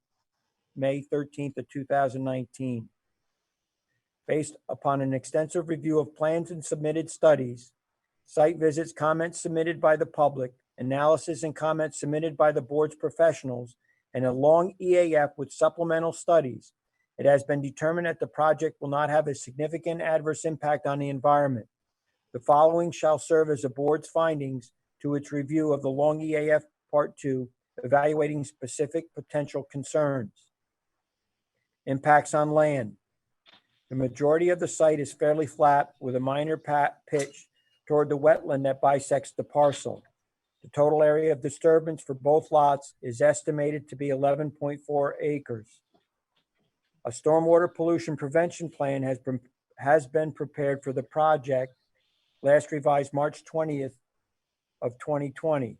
13th of 2019. Based upon an extensive review of plans and submitted studies, site visits, comments submitted by the public, analysis and comments submitted by the board's professionals, and a long EAF with supplemental studies, it has been determined that the project will not have a significant adverse impact on the environment. The following shall serve as the board's findings to its review of the long EAF Part 2, evaluating specific potential concerns. Impacts on land. The majority of the site is fairly flat with a minor pitch toward the wetland that bisects the parcel. The total area of disturbance for both lots is estimated to be 11.4 acres. A stormwater pollution prevention plan has been prepared for the project, last revised March 20th of 2020.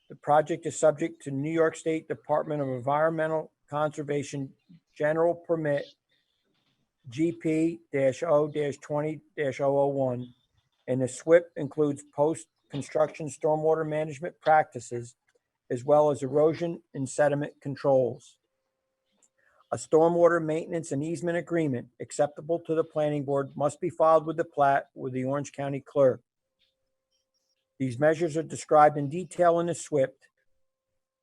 The project is subject to New York State Department of Environmental Conservation General Permit GP-0-20-001, and the SWIP includes post-construction stormwater management practices as well as erosion and sediment controls. A stormwater maintenance and easement agreement acceptable to the planning board must be filed with the plat with the Orange County clerk. These measures are described in detail in the SWIP.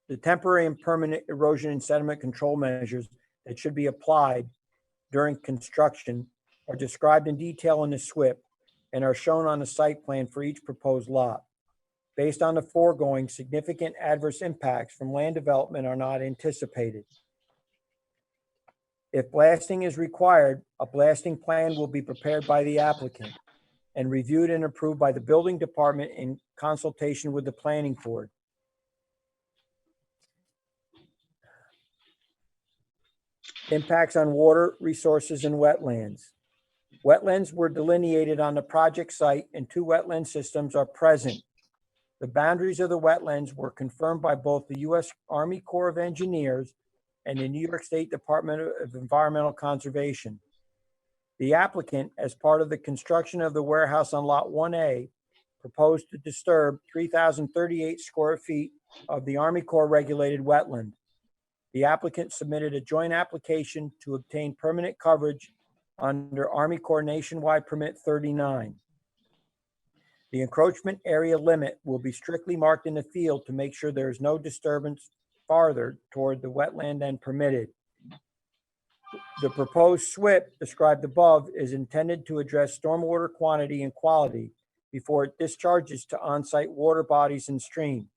The temporary and permanent erosion and sediment control measures that should be applied during construction are described in detail in the SWIP and are shown on the site plan for each proposed lot. Based on the foregoing, significant adverse impacts from land development are not anticipated. If blasting is required, a blasting plan will be prepared by the applicant and reviewed and approved by the building department in consultation with the planning board. Impacts on water, resources, and wetlands. Wetlands were delineated on the project site and 2 wetland systems are present. The boundaries of the wetlands were confirmed by both the U.S. Army Corps of Engineers and the New York State Department of Environmental Conservation. The applicant, as part of the construction of the warehouse on Lot 1A, proposed to disturb 3,038 square feet of the Army Corps regulated wetland. The applicant submitted a joint application to obtain permanent coverage under Army Corps Nationwide Permit 39. The encroachment area limit will be strictly marked in the field to make sure there is no disturbance farther toward the wetland than permitted. The proposed SWIP described above is intended to address stormwater quantity and quality before it discharges to on-site water bodies and stream.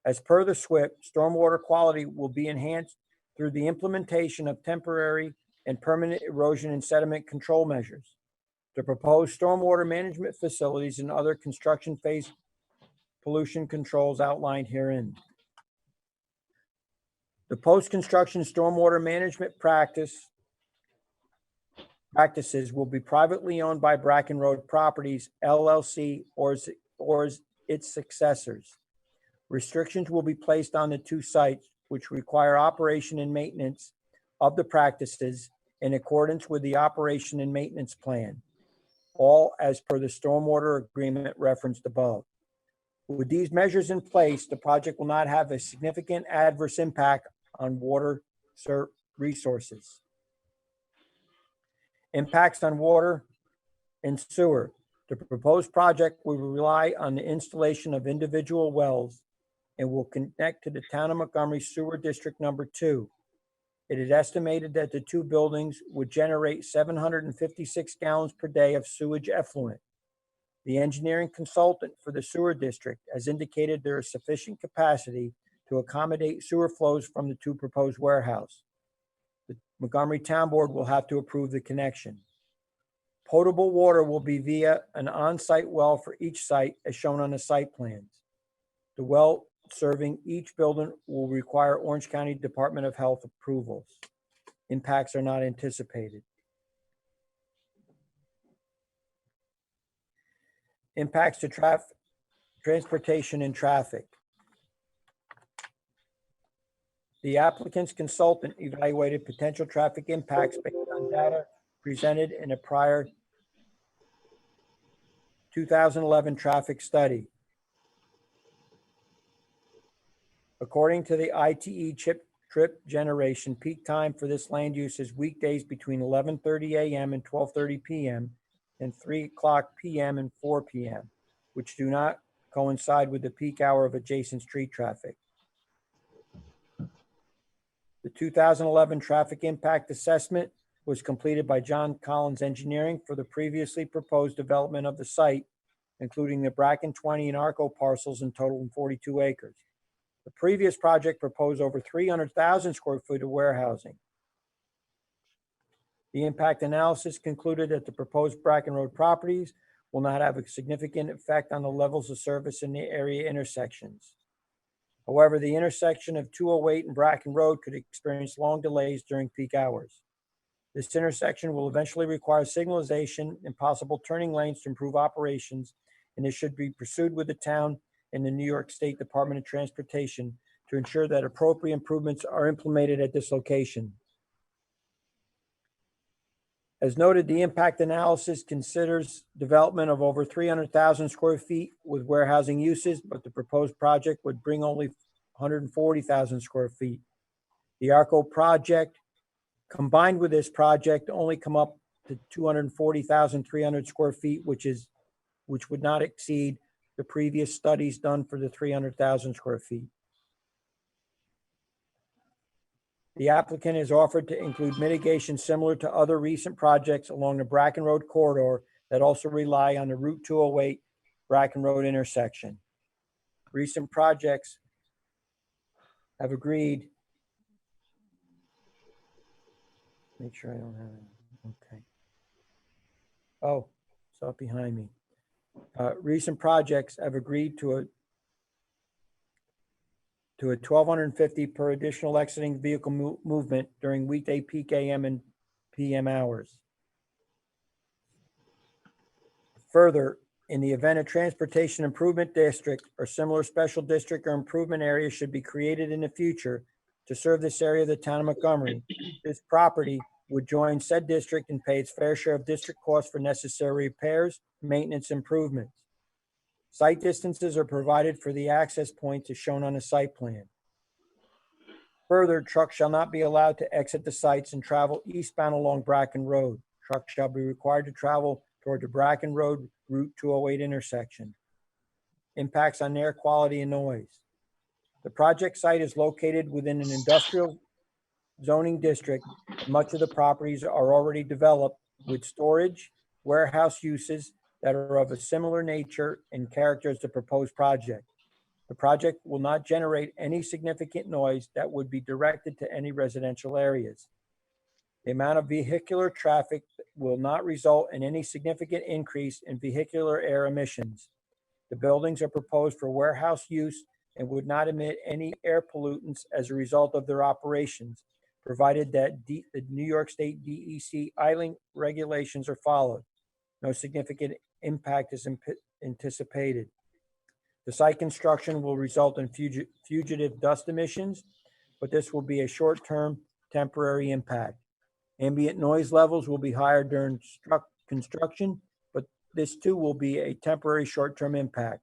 As per the SWIP, stormwater quality will be enhanced through the implementation of temporary and permanent erosion and sediment control measures. The proposed stormwater management facilities and other construction phase pollution controls outlined herein. The post-construction stormwater management practices will be privately owned by Bracken Road Properties, LLC, or its successors. Restrictions will be placed on the 2 sites, which require operation and maintenance of the practices in accordance with the operation and maintenance plan, all as per the stormwater agreement referenced above. With these measures in place, the project will not have a significant adverse impact on water resources. Impacts on water and sewer. The proposed project will rely on the installation of individual wells and will connect to the Town of Montgomery Sewer District Number 2. It is estimated that the 2 buildings would generate 756 gallons per day of sewage effluent. The engineering consultant for the sewer district has indicated there is sufficient capacity to accommodate sewer flows from the 2 proposed warehouses. The Montgomery Town Board will have to approve the connection. Potable water will be via an on-site well for each site as shown on the site plans. The well serving each building will require Orange County Department of Health approvals. Impacts are not anticipated. Impacts to transportation and traffic. The applicant's consultant evaluated potential traffic impacts based on data presented in a prior 2011 traffic study. According to the ITE trip generation, peak time for this land use is weekdays between 11:30 a.m. and 12:30 p.m. and 3:00 p.m. and 4 p.m., which do not coincide with the peak hour of adjacent street traffic. The 2011 traffic impact assessment was completed by John Collins Engineering for the previously proposed development of the site, including the Bracken 20 and Arco parcels in total 42 acres. The previous project proposed over 300,000 square feet of warehousing. The impact analysis concluded that the proposed Bracken Road properties will not have a significant effect on the levels of service in the area intersections. However, the intersection of 208 and Bracken Road could experience long delays during peak hours. This intersection will eventually require signalization and possible turning lanes to improve operations, and this should be pursued with the town and the New York State Department of Transportation to ensure that appropriate improvements are implemented at this location. As noted, the impact analysis considers development of over 300,000 square feet with warehousing uses, but the proposed project would bring only 140,000 square feet. The Arco project combined with this project only come up to 240,300 square feet, which would not exceed the previous studies done for the 300,000 square feet. The applicant is offered to include mitigation similar to other recent projects along the Bracken Road corridor that also rely on the Route 208 Bracken Road intersection. Recent projects have agreed. Make sure I don't have it. Okay. Oh, it's up behind me. Recent projects have agreed to a 1,250 per additional exiting vehicle movement during weekday peak AM and PM hours. Further, in the event a transportation improvement district or similar special district or improvement area should be created in the future to serve this area of the town of Montgomery, this property would join said district and pay its fair share of district costs for necessary repairs, maintenance, improvements. Site distances are provided for the access points as shown on the site plan. Further, trucks shall not be allowed to exit the sites and travel eastbound along Bracken Road. Trucks shall be required to travel toward the Bracken Road Route 208 intersection. Impacts on air quality and noise. The project site is located within an industrial zoning district, and much of the properties are already developed with storage, warehouse uses that are of a similar nature and character as the proposed project. The project will not generate any significant noise that would be directed to any residential areas. The amount of vehicular traffic will not result in any significant increase in vehicular air emissions. The buildings are proposed for warehouse use and would not emit any air pollutants as a result of their operations, provided that the New York State DEC idling regulations are followed. No significant impact is anticipated. The site construction will result in fugitive dust emissions, but this will be a short-term temporary impact. Ambient noise levels will be higher during construction, but this too will be a temporary short-term impact.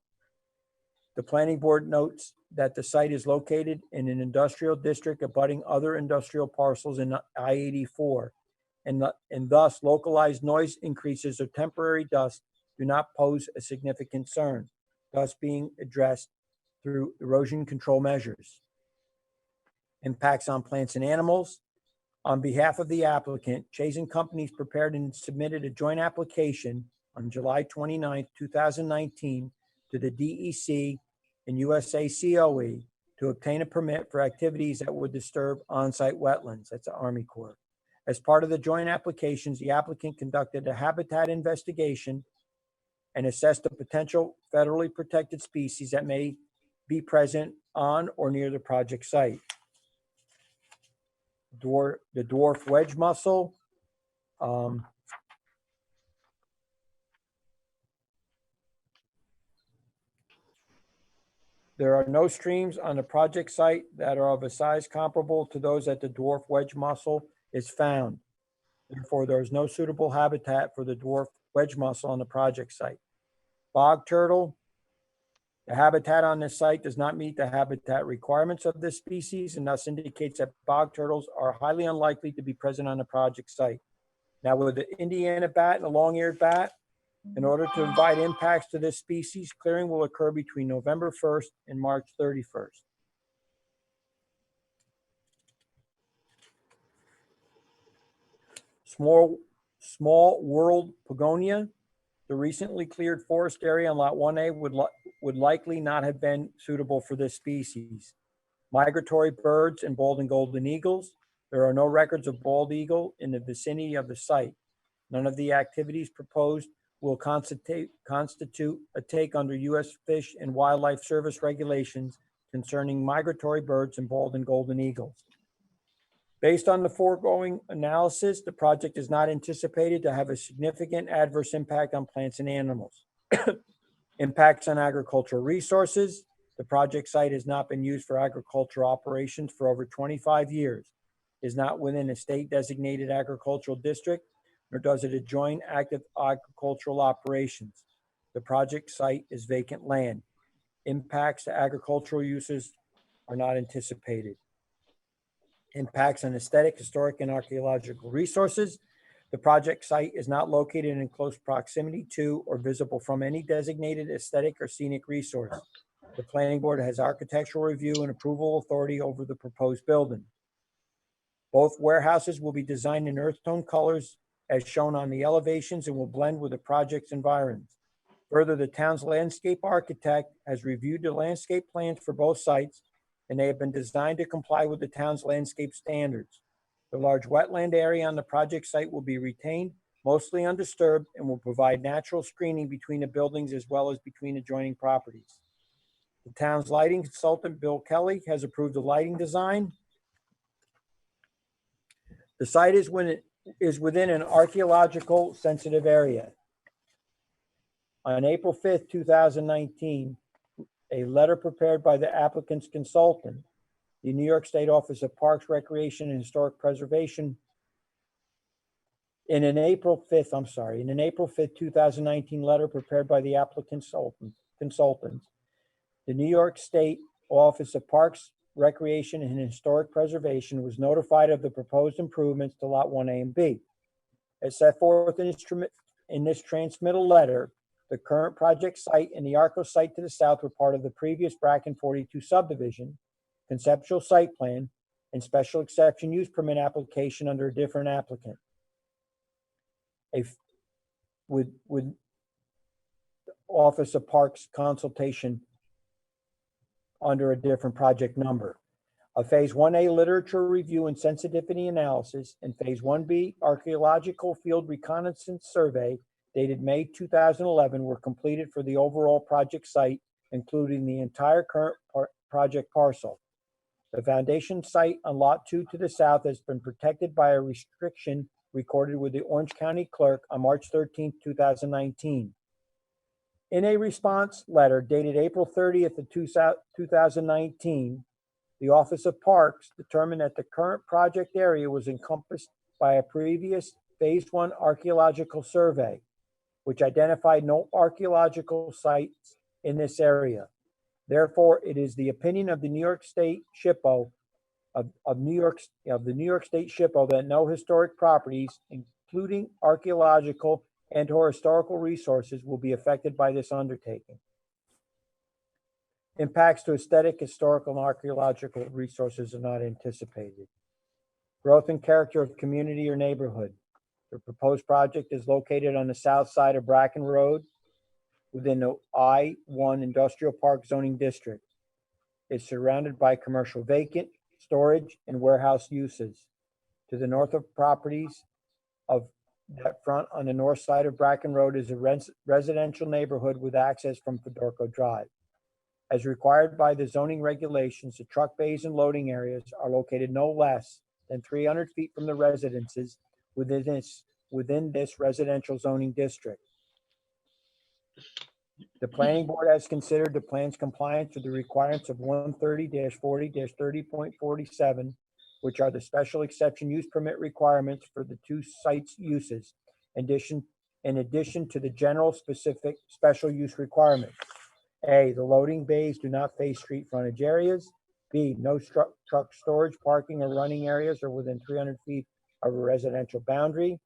The planning board notes that the site is located in an industrial district abutting other industrial parcels in I-84, and thus localized noise increases or temporary dust do not pose a significant concern, thus being addressed through erosion control measures. Impacts on plants and animals. On behalf of the applicant, Chase & Companies prepared and submitted a joint application on July 29, 2019 to the DEC and USA COE to obtain a permit for activities that would disturb on-site wetlands. That's the Army Corps. As part of the joint applications, the applicant conducted a habitat investigation and assessed the potential federally protected species that may be present on or near the project site. The dwarf wedge mussel, there are no streams on the project site that are of a size comparable to those that the dwarf wedge mussel is found. Therefore, there is no suitable habitat for the dwarf wedge mussel on the project site. Bog turtle, the habitat on this site does not meet the habitat requirements of this species and thus indicates that bog turtles are highly unlikely to be present on the project site. Now, with the Indiana bat and the long-eared bat, in order to invite impacts to this species, clearing will occur between November 1st and March 31st. Small world pogonia, the recently cleared forest area on Lot 1A would likely not have been suitable for this species. Migratory birds and bald and golden eagles. There are no records of bald eagle in the vicinity of the site. None of the activities proposed will constitute a take under U.S. Fish and Wildlife Service regulations concerning migratory birds and bald and golden eagles. Based on the foregoing analysis, the project is not anticipated to have a significant adverse impact on plants and animals. Impacts on agricultural resources. The project site has not been used for agricultural operations for over 25 years, is not within a state designated agricultural district, nor does it adjoin active agricultural operations. The project site is vacant land. Impacts to agricultural uses are not anticipated. Impacts on aesthetic, historic, and archaeological resources. The project site is not located in close proximity to or visible from any designated aesthetic or scenic resource. The planning board has architectural review and approval authority over the proposed building. Both warehouses will be designed in earth tone colors as shown on the elevations and will blend with the project's environs. Further, the town's landscape architect has reviewed the landscape plans for both sites, and they have been designed to comply with the town's landscape standards. The large wetland area on the project site will be retained, mostly undisturbed, and will provide natural screening between the buildings as well as between adjoining properties. The town's lighting consultant, Bill Kelly, has approved the lighting design. The site is within an archaeological sensitive area. On April 5th, 2019, a letter prepared by the applicant's consultant, the New York State Office of Parks, Recreation, and Historic Preservation, in an April 5th, 2019 letter prepared by the applicant's consultant, the New York State Office of Parks, Recreation, and Historic Preservation was notified of the proposed improvements to Lot 1A and B. As set forth in this transmittal letter, the current project site and the Arco site to the south were part of the previous Bracken 42 subdivision, conceptual site plan, and special exception use permit application under a different applicant. With Office of Parks consultation under a different project number. A Phase 1A literature review and sensitivity analysis and Phase 1B archaeological field reconnaissance survey dated May 2011 were completed for the overall project site, including the entire current project parcel. The foundation site on Lot 2 to the south has been protected by a restriction recorded with the Orange County Clerk on March 13, 2019. In a response letter dated April 30th of 2019, the Office of Parks determined that the current project area was encompassed by a previous Phase 1 archaeological survey, which identified no archaeological sites in this area. Therefore, it is the opinion of the New York State SHPO of the New York State SHPO that no historic properties, including archaeological and/or historical resources, will be affected by this undertaking. Impacts to aesthetic, historical, and archaeological resources are not anticipated. Growth and character of community or neighborhood. The proposed project is located on the south side of Bracken Road within the I-1 Industrial Park zoning district. It's surrounded by commercial vacant, storage, and warehouse uses. To the north of properties of that front on the north side of Bracken Road is a residential neighborhood with access from Fedorco Drive. As required by the zoning regulations, the truck bays and loading areas are located no less than 300 feet from the residences within this residential zoning district. The planning board has considered the plan's compliance with the requirements of 130-40-30.47, which are the special exception use permit requirements for the two sites' uses, in addition to the general specific special use requirements. A, the loading bays do not face street frontage areas. B, no truck storage, parking, or running areas are within 300 feet of a residential boundary.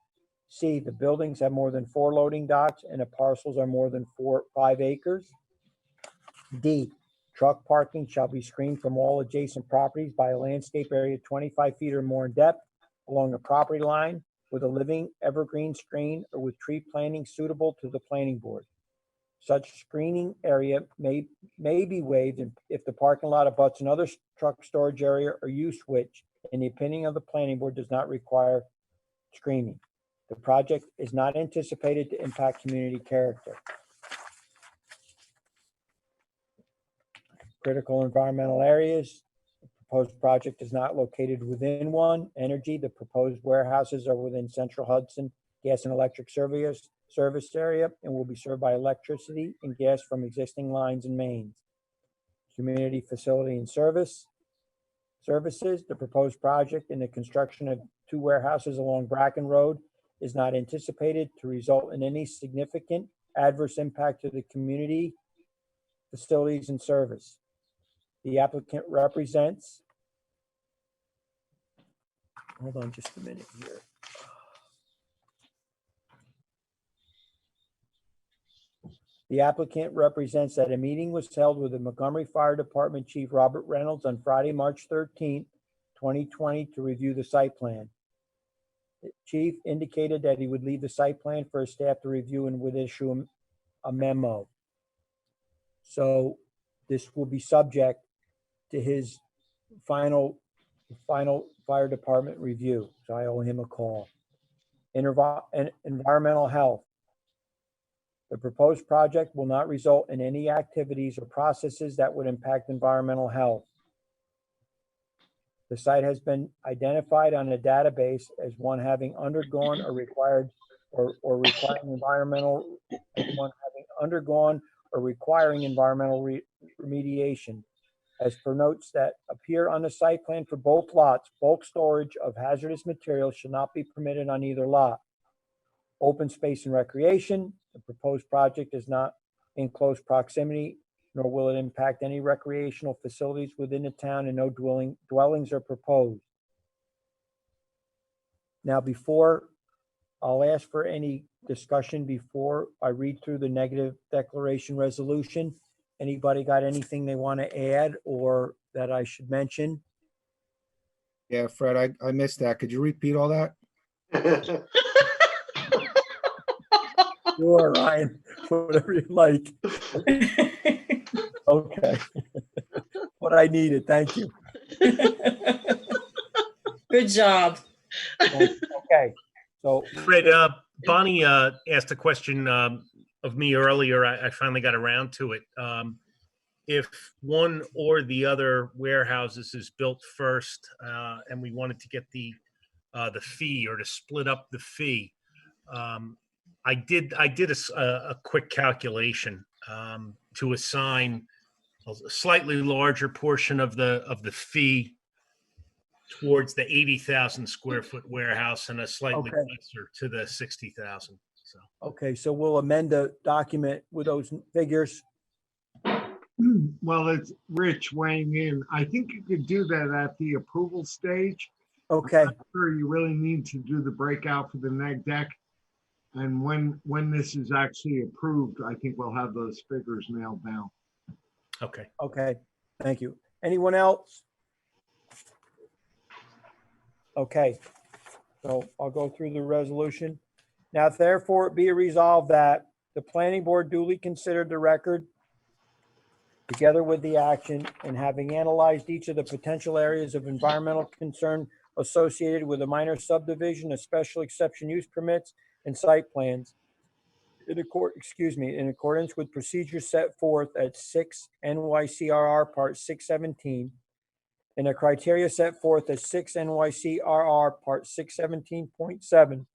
C, the buildings have more than 4 loading docks and the parcels are more than 5 acres. D, truck parking shall be screened from all adjacent properties by a landscape area 25 feet or more in depth along the property line with a living evergreen screen or with tree planting suitable to the planning board. Such screening area may be waived if the parking lot abuts another truck storage area or use which, in the opinion of the planning board, does not require screening. The project is not anticipated to impact community character. Critical environmental areas. The proposed project is not located within one. Energy. The proposed warehouses are within Central Hudson gas and electric service area and will be served by electricity and gas from existing lines and mains. Community facility and services. The proposed project and the construction of 2 warehouses along Bracken Road is not anticipated to result in any significant adverse impact to the community, facilities, and service. The applicant represents hold on just a minute here. The applicant represents that a meeting was held with the Montgomery Fire Department Chief Robert Reynolds on Friday, March 13th, 2020 to review the site plan. The chief indicated that he would leave the site plan for his staff to review and would issue a memo. So this will be subject to his final fire department review. So I owe him a call. Environmental health. The proposed project will not result in any activities or processes that would impact environmental health. The site has been identified on a database as one having undergone or required or requiring environmental, remediation. As per notes that appear on the site plan for both lots, bulk storage of hazardous materials should not be permitted on either lot. Open space and recreation. The proposed project is not in close proximity, nor will it impact any recreational facilities within the town, and no dwellings are proposed. Now, I'll ask for any discussion before I read through the negative declaration resolution. Anybody got anything they want to add or that I should mention? Yeah, Fred, I missed that. Could you repeat all that? Sure, Ryan, whatever you like. Okay. What I needed, thank you. Good job. Okay, so. Fred, Bonnie asked a question of me earlier. I finally got around to it. If one or the other warehouses is built first, and we wanted to get the fee or to split up the fee, I did a quick calculation to assign a slightly larger portion of the fee towards the 80,000 square foot warehouse and a slightly lesser to the 60,000. So Okay, so we'll amend the document with those figures. Well, it's Rich weighing in. I think you could do that at the approval stage. Okay. I'm not sure you really need to do the breakout for the neg deck. And when this is actually approved, I think we'll have those figures nailed down. Okay. Okay, thank you. Anyone else? Okay, so I'll go through the resolution. Now, therefore, it be resolved that the planning board duly considered the record together with the action, and having analyzed each of the potential areas of environmental concern associated with a minor subdivision of special exception use permits and site plans, in accordance with procedures set forth at 6 NYCRR Part 617, and the criteria set forth at 6 NYCRR Part 617.7,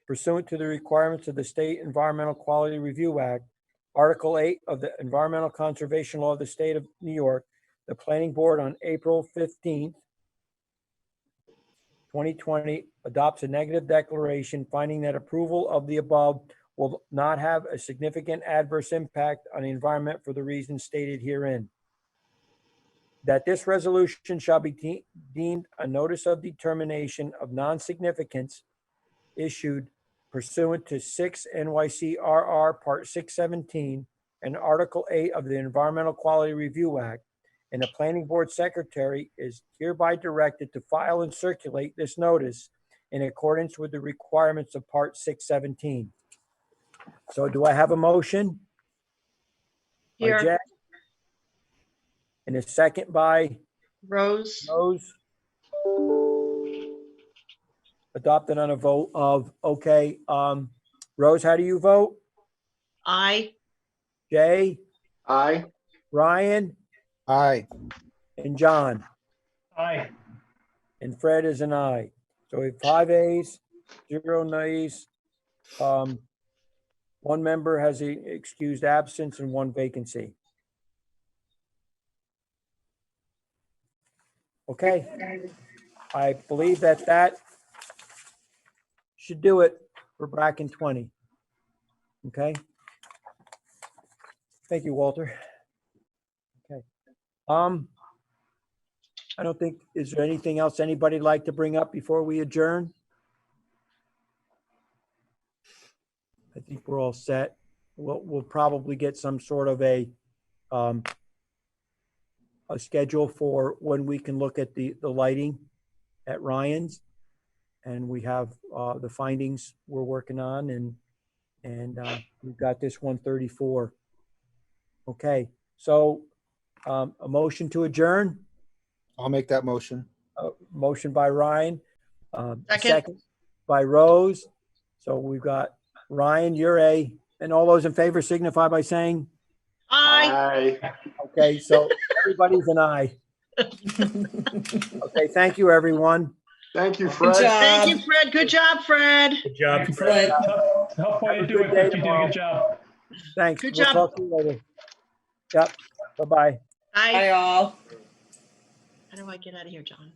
pursuant to the requirements of the State Environmental Quality Review Act, Article 8 of the Environmental Conservation Law of the State of New York, the Planning Board on April 15th, 2020 adopts a negative declaration finding that approval of the above will not have a significant adverse impact on the environment for the reasons stated herein. That this resolution shall be deemed a notice of determination of non-significance issued pursuant to 6 NYCRR Part 617 and Article 8 of the Environmental Quality Review Act, and the Planning Board Secretary is hereby directed to file and circulate this notice in accordance with the requirements of Part 617. So do I have a motion? By Here. Jack? And a second by? Rose. Rose. Adopted on a vote of, okay. Rose, how do you vote? Aye. Jay? Aye. Ryan? Aye. And John? Aye. And Fred is an aye. So we have 5 ayes, 0 nays. One member has an excused absence and 1 vacancy. Okay. I believe that should do it for Bracken 20. Okay. Thank you, Walter. Okay. I don't think, is there anything else anybody'd like to bring up before we adjourn? I think we're all set. We'll probably get some sort of a schedule for when we can look at the lighting at Ryan's. And we have the findings we're working on, and we've got this 134. Okay, so a motion to adjourn. I'll make that motion. Motion by Ryan, Second. second by Rose. So we've got Ryan, you're a, and all those in favor signify by saying Aye. Aye. okay. So everybody's an aye. Okay, thank you, everyone. Thank you, Fred. Thank you, Fred. Good job, Fred. Good job, Thanks, Fred. Tough way Have to a do good it, day but you did a tomorrow. good job. Thanks. Good We'll job. talk to you later. Yep. Bye-bye. Aye. Bye, all. How do I get out of here, John?